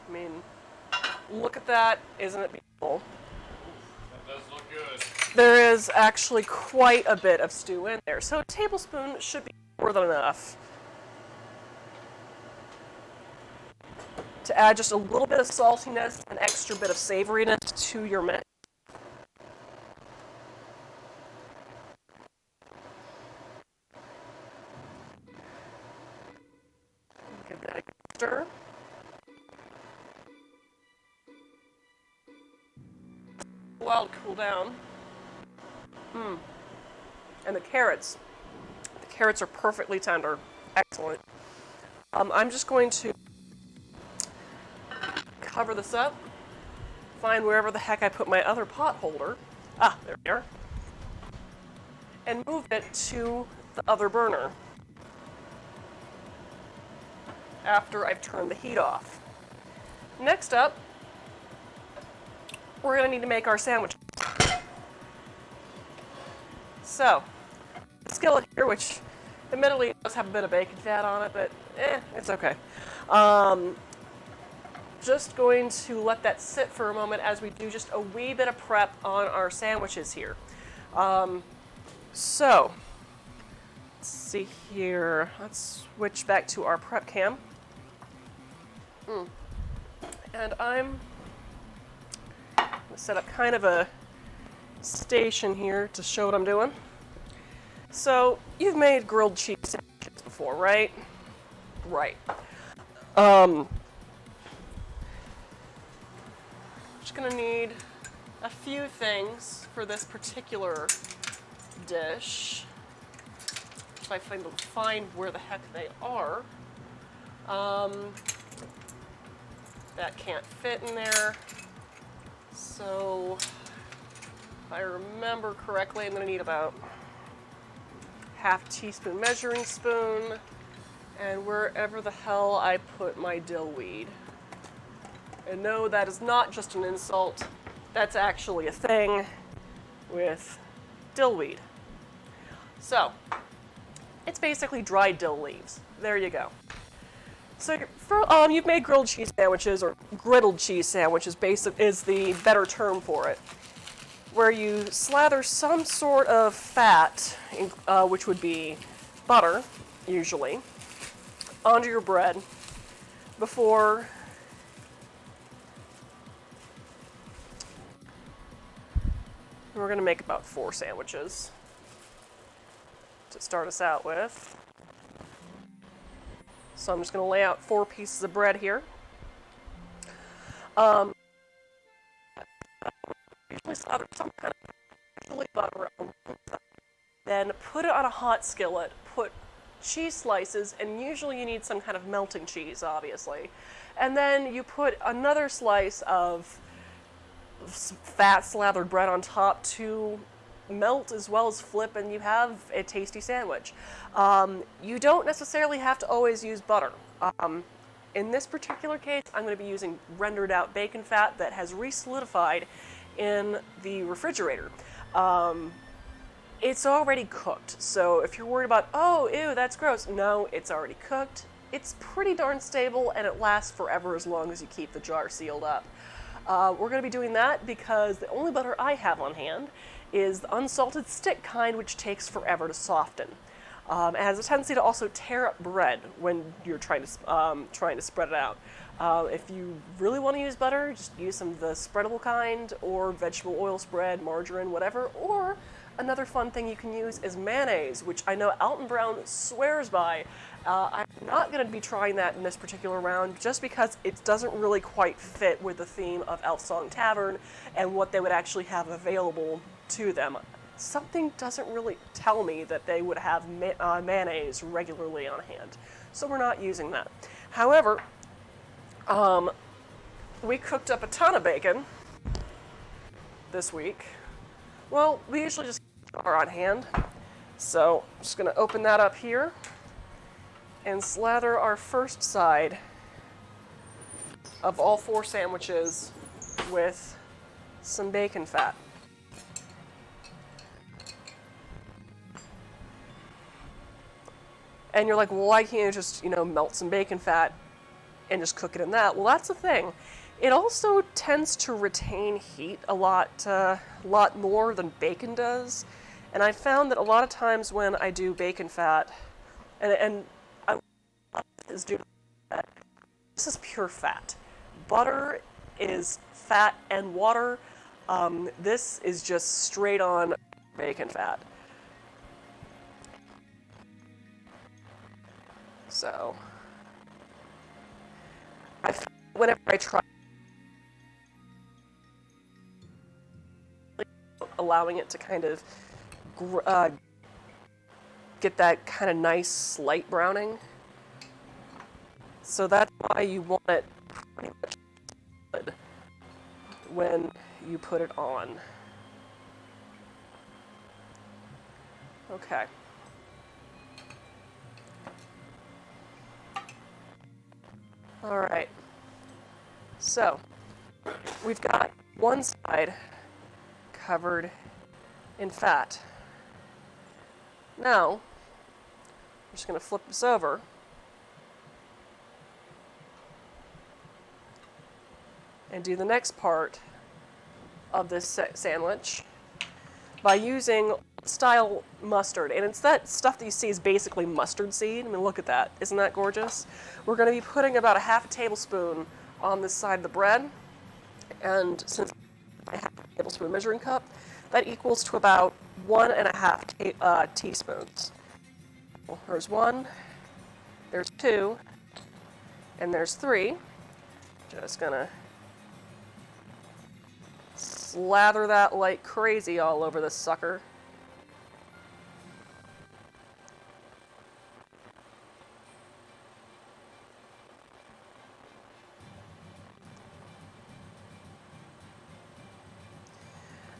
I mean, look at that. Isn't it beautiful? That does look good. There is actually quite a bit of stew in there. So a tablespoon should be more than enough to add just a little bit of saltiness, an extra bit of savoriness to your mix. Give that a good stir. While to cool down. And the carrots are perfectly tender. Excellent. I'm just going to cover this up, find wherever the heck I put my other pot holder. Ah, there we are. And move it to the other burner after I've turned the heat off. Next up, we're going to need to make our sandwich. So, the skillet here, which admittedly does have a bit of bacon fat on it, but it's okay. Just going to let that sit for a moment as we do just a wee bit of prep on our sandwiches here. So, let's see here. Let's switch back to our prep cam. And I'm going to set up kind of a station here to show what I'm doing. So, you've made grilled cheese sandwiches before, right? Right. Just gonna need a few things for this particular dish. If I find where the heck they are. That can't fit in there. So, if I remember correctly, I'm gonna need about half teaspoon measuring spoon, and wherever the hell I put my dill weed. And no, that is not just an insult. That's actually a thing with dill weed. So, it's basically dried dill leaves. There you go. So, you've made grilled cheese sandwiches, or griddled cheese sandwiches, is the better term for it, where you slather some sort of fat, which would be butter, usually, onto your bread before we're going to make about 4 sandwiches to start us out with. So I'm just going to lay out 4 pieces of bread here. Usually slather some kind of chili butter on it. Then put it on a hot skillet, put cheese slices, and usually you need some kind of melting cheese, obviously. And then you put another slice of fat slathered bread on top to melt as well as flip, and you have a tasty sandwich. You don't necessarily have to always use butter. In this particular case, I'm going to be using rendered out bacon fat that has re-solidified in the refrigerator. It's already cooked, so if you're worried about, oh, ew, that's gross, no, it's already cooked. It's pretty darn stable, and it lasts forever as long as you keep the jar sealed up. We're going to be doing that because the only butter I have on hand is the unsalted stick kind, which takes forever to soften. It has a tendency to also tear up bread when you're trying to spread it out. If you really want to use butter, just use some of the spreadable kind, or vegetable oil spread, margarine, whatever. Or another fun thing you can use is mayonnaise, which I know Alton Brown swears by. I'm not going to be trying that in this particular round just because it doesn't really quite fit with the theme of Elfsong Tavern and what they would actually have available to them. Something doesn't really tell me that they would have mayonnaise regularly on hand, so we're not using that. However, we cooked up a ton of bacon this week. Well, we usually just jar on hand. So I'm just going to open that up here and slather our first side of all 4 sandwiches with some bacon fat. And you're like, well, why can't you just, melt some bacon fat and just cook it in that? Well, that's the thing. It also tends to retain heat a lot more than bacon does. And I found that a lot of times when I do bacon fat, and I is due to that, this is pure fat. Butter is fat and water. This is just straight on bacon fat. So, whenever I try allowing it to kind of get that kind of nice slight browning, so that's why you want it pretty much good when you put it on. Okay. All right. So, we've got one side covered in fat. Now, I'm just going to flip this over. And do the next part of this sandwich by using style mustard. And it's that stuff that you see is basically mustard seed. I mean, look at that. Isn't that gorgeous? We're going to be putting about a half a tablespoon on this side of the bread. And since I have a tablespoon measuring cup, that equals to about 1.5 teaspoons. There's 1, there's 2, and there's 3. Just going to slather that like crazy all over this sucker.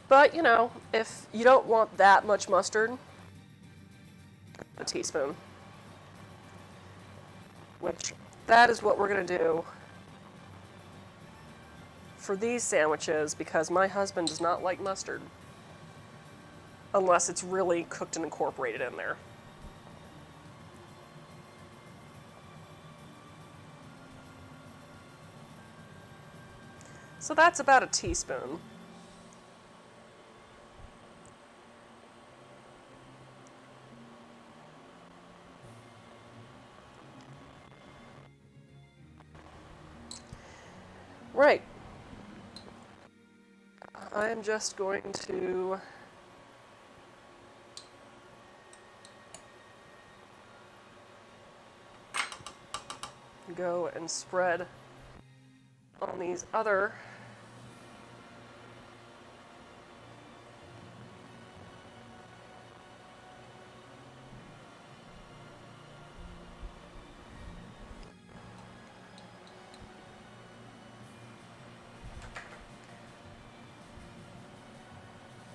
But, if you don't want that much mustard, a teaspoon. Which, that is what we're going to do for these sandwiches, because my husband does not like mustard unless it's really cooked and incorporated in there. So that's about a teaspoon. Right. I'm just going to go and spread on these other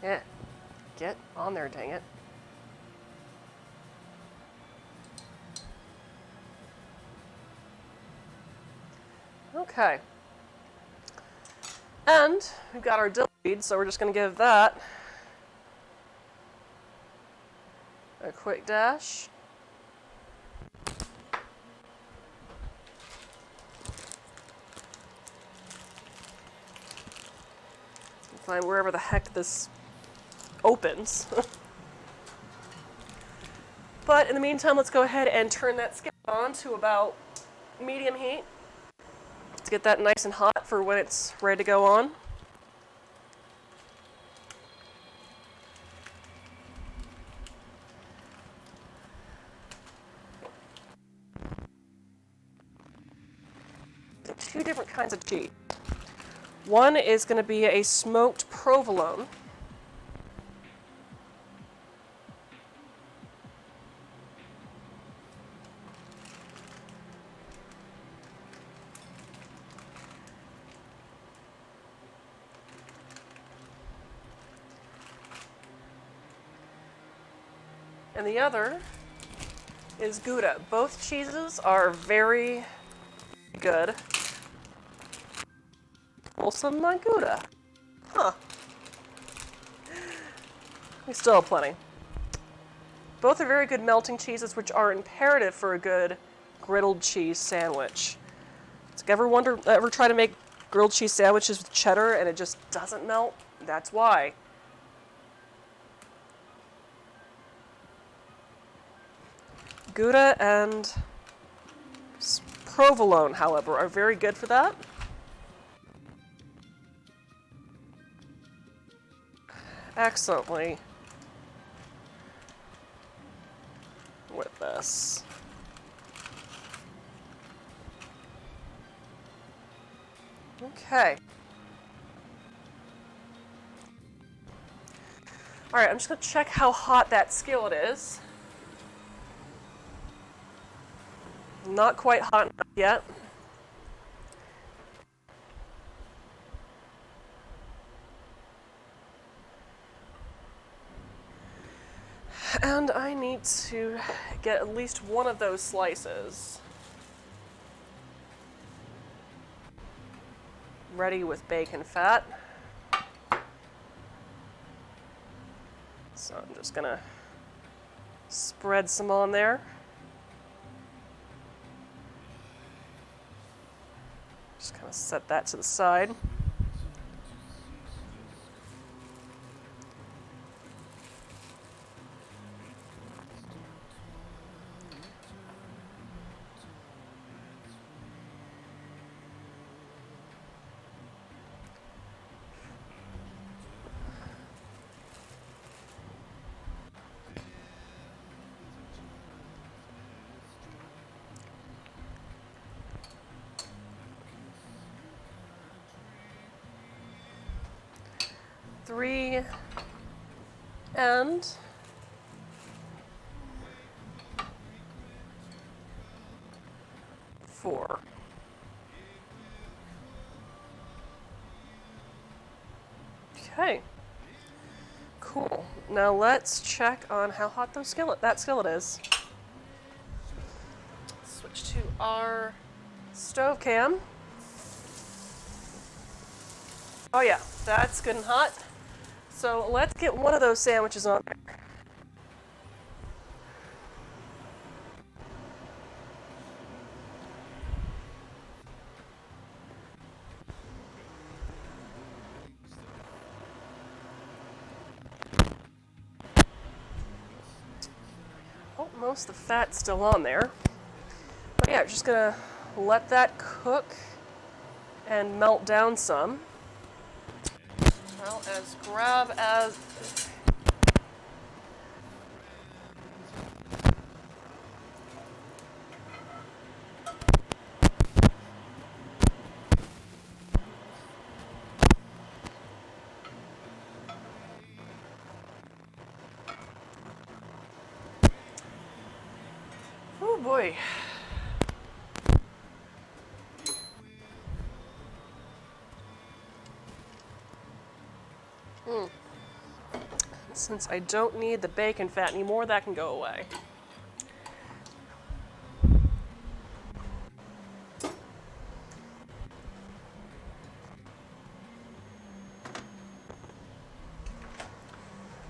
Yeah, get on there, dang it. Okay. And we've got our dill seed, so we're just going to give that a quick dash. Find wherever the heck this opens. But in the meantime, let's go ahead and turn that skillet on to about medium heat. Let's get that nice and hot for when it's ready to go on. There's 2 different kinds of cheese. One is going to be a smoked provolone. and the other is Gouda. Both cheeses are very good. Wholesome Gouda. Huh. We still have plenty. Both are very good melting cheeses, which are imperative for a good griddled cheese sandwich. Ever try to make grilled cheese sandwiches with cheddar and it just doesn't melt? That's why. Gouda and provolone, however, are very good for that. Excellently with this. Okay. All right, I'm just going to check how hot that skillet is. Not quite hot enough yet. And I need to get at least one of those slices ready with bacon fat. So I'm just gonna spread some on there. Just kind of set that to the side. Three and four. Okay. Cool. Now let's check on how hot that skillet is. Switch to our stove cam. Oh yeah, that's good and hot. So let's get one of those sandwiches on there. Oh, most of the fat's still on there. But yeah, just gonna let that cook and melt down some. Well, as grab as... Oh boy. Since I don't need the bacon fat anymore, that can go away.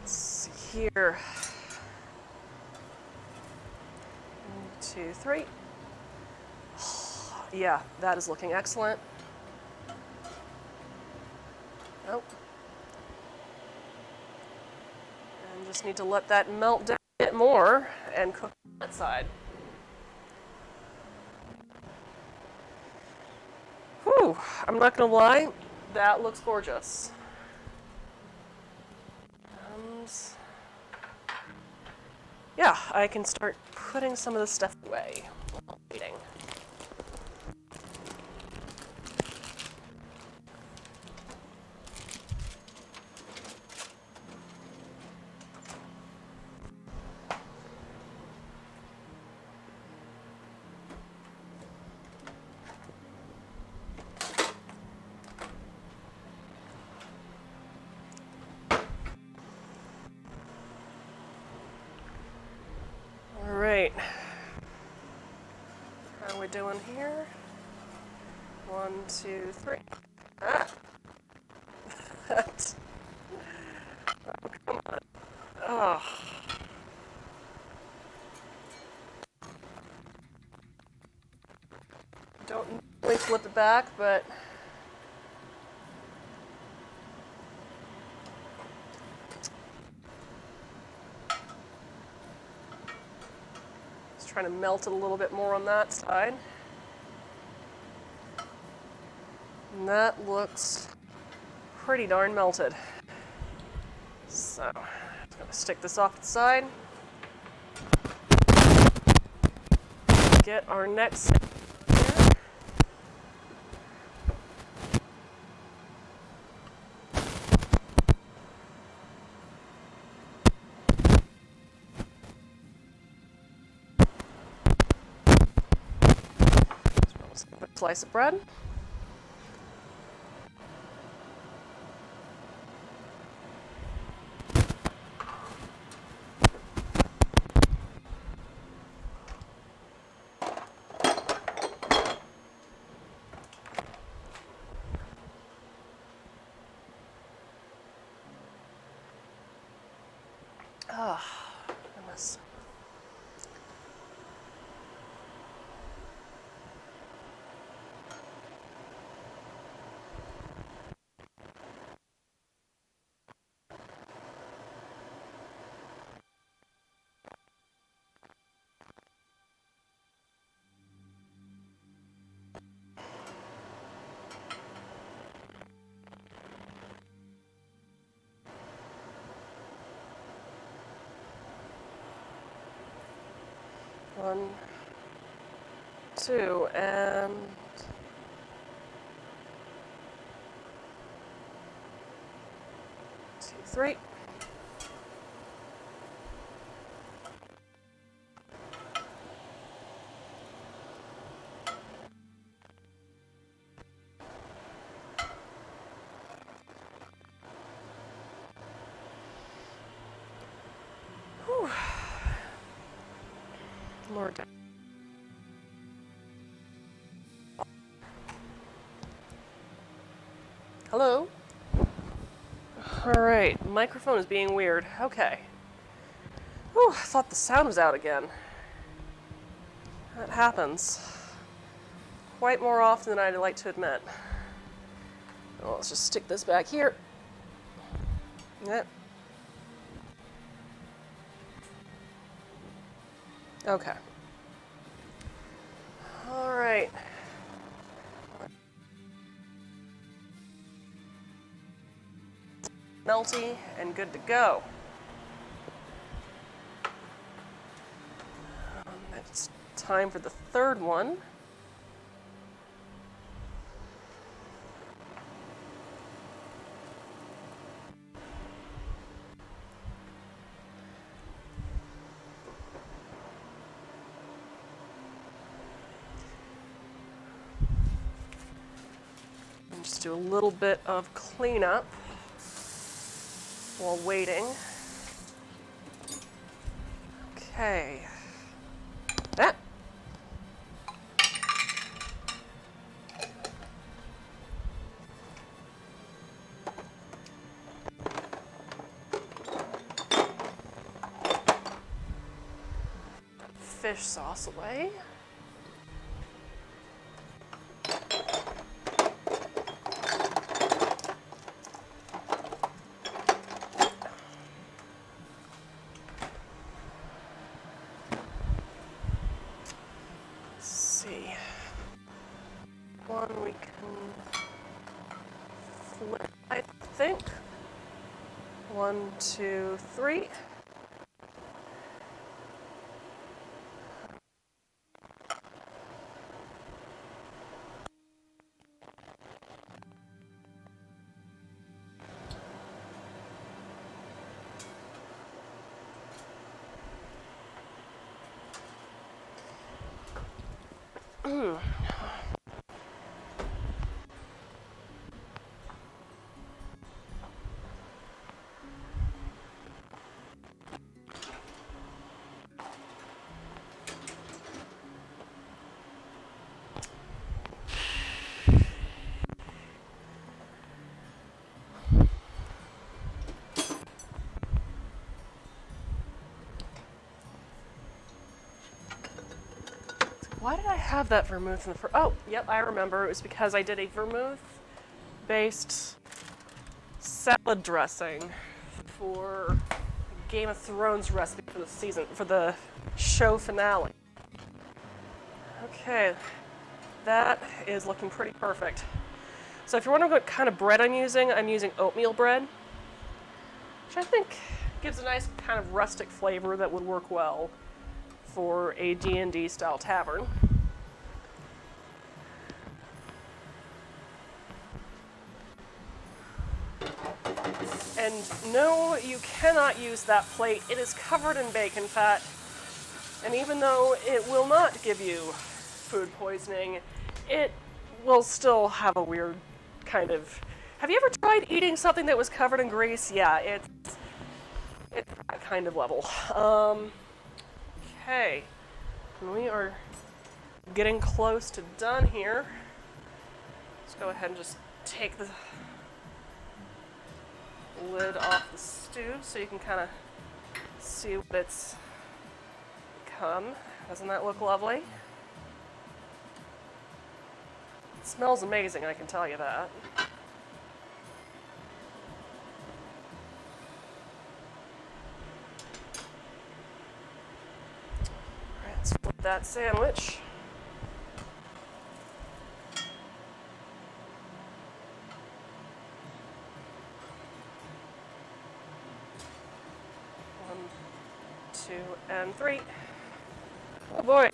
Let's see here. 1, 2, 3. Yeah, that is looking excellent. Nope. And just need to let that melt down a bit more and cook on that side. Whew, I'm not gonna lie, that looks gorgeous. And yeah, I can start putting some of this stuff away while waiting. we doing here? 1, 2, 3. Ah! Oh, come on. Oh. Don't really flip it back, but just trying to melt it a little bit more on that side. And that looks pretty darn melted. So, I'm going to stick this off to the side. Get our next here. A slice of bread. Ah, goodness. One, 2, and 2, 3. Whew. More down. Hello? Alright, microphone is being weird. Okay. Whew, I thought the sound was out again. That happens quite more often than I'd like to admit. Well, let's just stick this back here. Yep. Okay. Alright. Melty and good to go. It's time for the third one. And just do a little bit of cleanup while waiting. Okay. That. Fish sauce away. One we can flip, I think. 1, 2, 3. Why did I have that vermouth in the first? Oh, yep, I remember. It was because I did a vermouth-based salad dressing for Game of Thrones recipe for the season, for the show finale. Okay, that is looking pretty perfect. So if you're wondering what kind of bread I'm using oatmeal bread, which I think gives a nice kind of rustic flavor that would work well for a D&D style tavern. And no, you cannot use that plate. It is covered in bacon fat. And even though it will not give you food poisoning, it will still have a weird kind of... Have you ever tried eating something that was covered in grease? Yeah, it's that kind of level. Okay. We are getting close to done here. Let's go ahead and just take the lid off the stew so you can kind of see what it's become. Doesn't that look lovely? It smells amazing, I can tell you that. Alright, let's flip that sandwich. Two and three. Oh boy.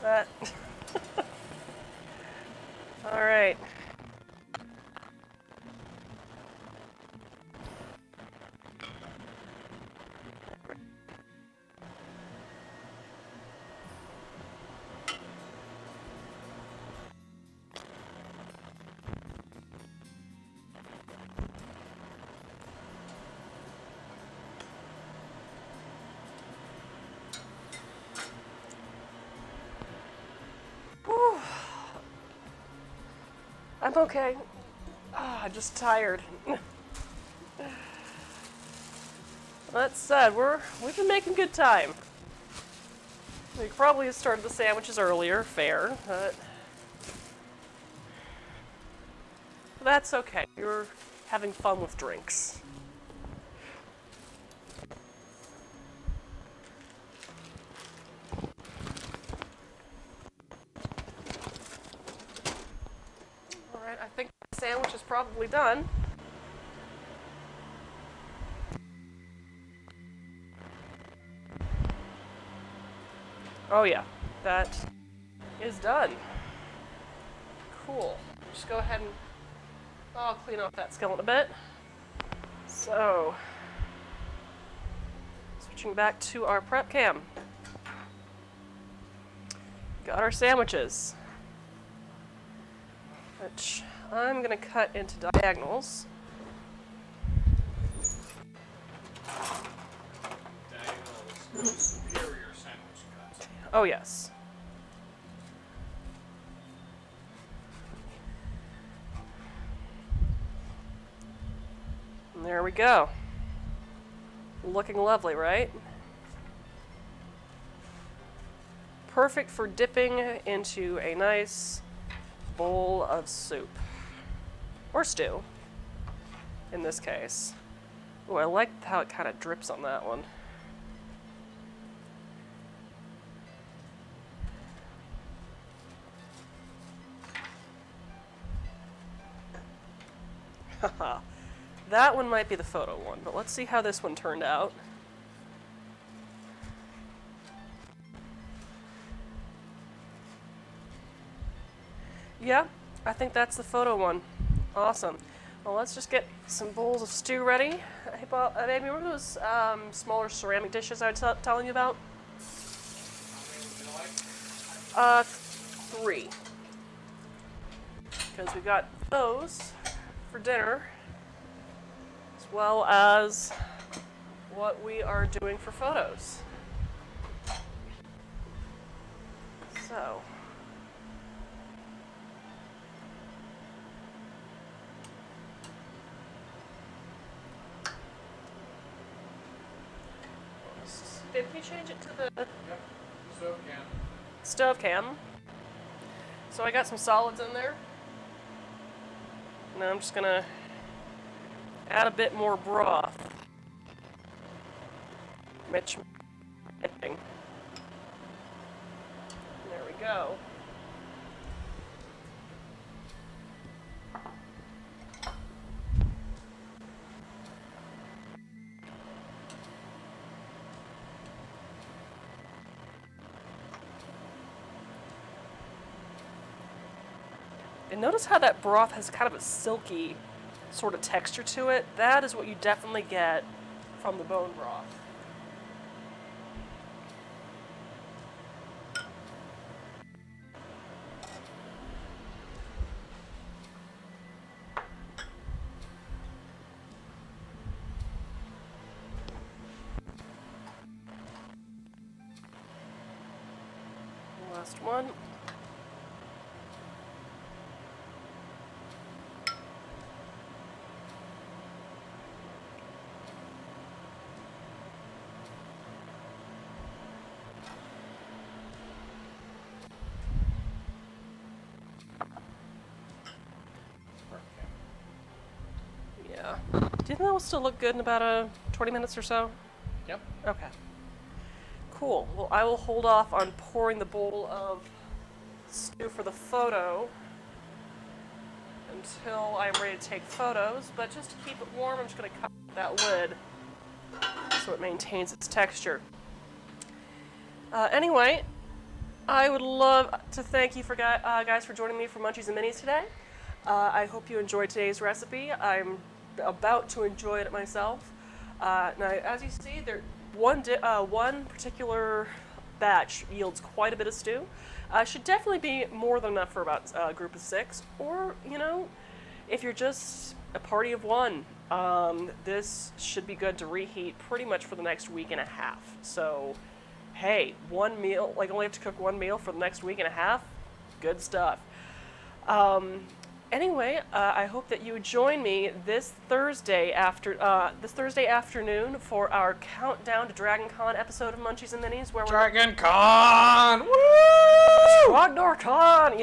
That. All right. I'm okay. I'm just tired. That said, we've been making good time. We probably started the sandwiches earlier, fair, but that's okay. You're having fun with drinks. I think the sandwich is probably done. Oh yeah, that is done. Cool. Just go ahead and I'll clean off that skillet a bit. So, switching back to our prep cam. Got our sandwiches, which I'm going to cut into diagonals. Diagonals, superior sandwich cut. Oh, yes. And there we go. Looking lovely, right? Perfect for dipping into a nice bowl of soup. Or stew, in this case. Ooh, I like how it kind of drips on that one. Haha. That one might be the photo one, but let's see how this one turned out. Yeah, I think that's the photo one. Awesome. Well, let's just get some bowls of stew ready. Hey, Bob, baby, remember those smaller ceramic dishes I was telling you about? How many would you like? 3. Because we got those for dinner, as well as what we are doing for photos. So. Did we change it to the... Yep, so can. stove can. So I got some solids in there. Now I'm just gonna add a bit more broth. There we go. And notice how that broth has kind of a silky sort of texture to it. That is what you definitely get from the bone broth. Last one. Yeah. Do you think that will still look good in about 20 minutes or so? Yep. Okay. Cool. Well, I will hold off on pouring the bowl of stew for the photo until I'm ready to take photos, but just to keep it warm, I'm just going to cover that lid so it maintains its texture. Anyway, I would love to thank you guys for joining me for Munchies and Minis today. I hope you enjoyed today's recipe. I'm about to enjoy it myself. Now, as you see, one particular batch yields quite a bit of stew. Should definitely be more than enough for about a group of 6. Or, if you're just a party of 1, this should be good to reheat pretty much for the next week and a half. So, hey, one meal, only have to cook one meal for the next week and a half. Good stuff. Anyway, I hope that you join me this Thursday afternoon for our countdown to Dragon Con episode of Munchies and Minis, where Dragon Con! Woo! Dragon Con!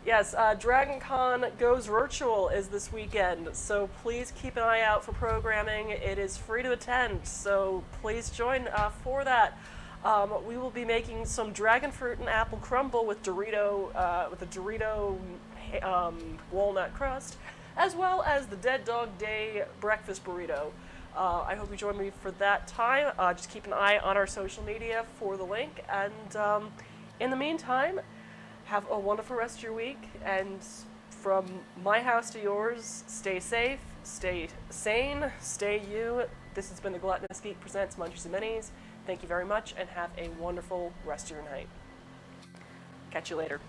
Yes, Dragon Con Goes Virtual is this weekend, so please keep an eye out for programming. It is free to attend, so please join for that. We will be making some dragon fruit and apple crumble with a Dorito walnut crust, as well as the Dead Dog Day breakfast burrito. I hope you join me for that time. Just keep an eye on our social media for the link, and in the meantime, have a wonderful rest of your week, and from my house to yours, stay safe, stay sane, stay you. This has been the Gluttonous Geek Presents Munchies and Minis. Thank you very much, and have a wonderful rest of your night. Catch you later.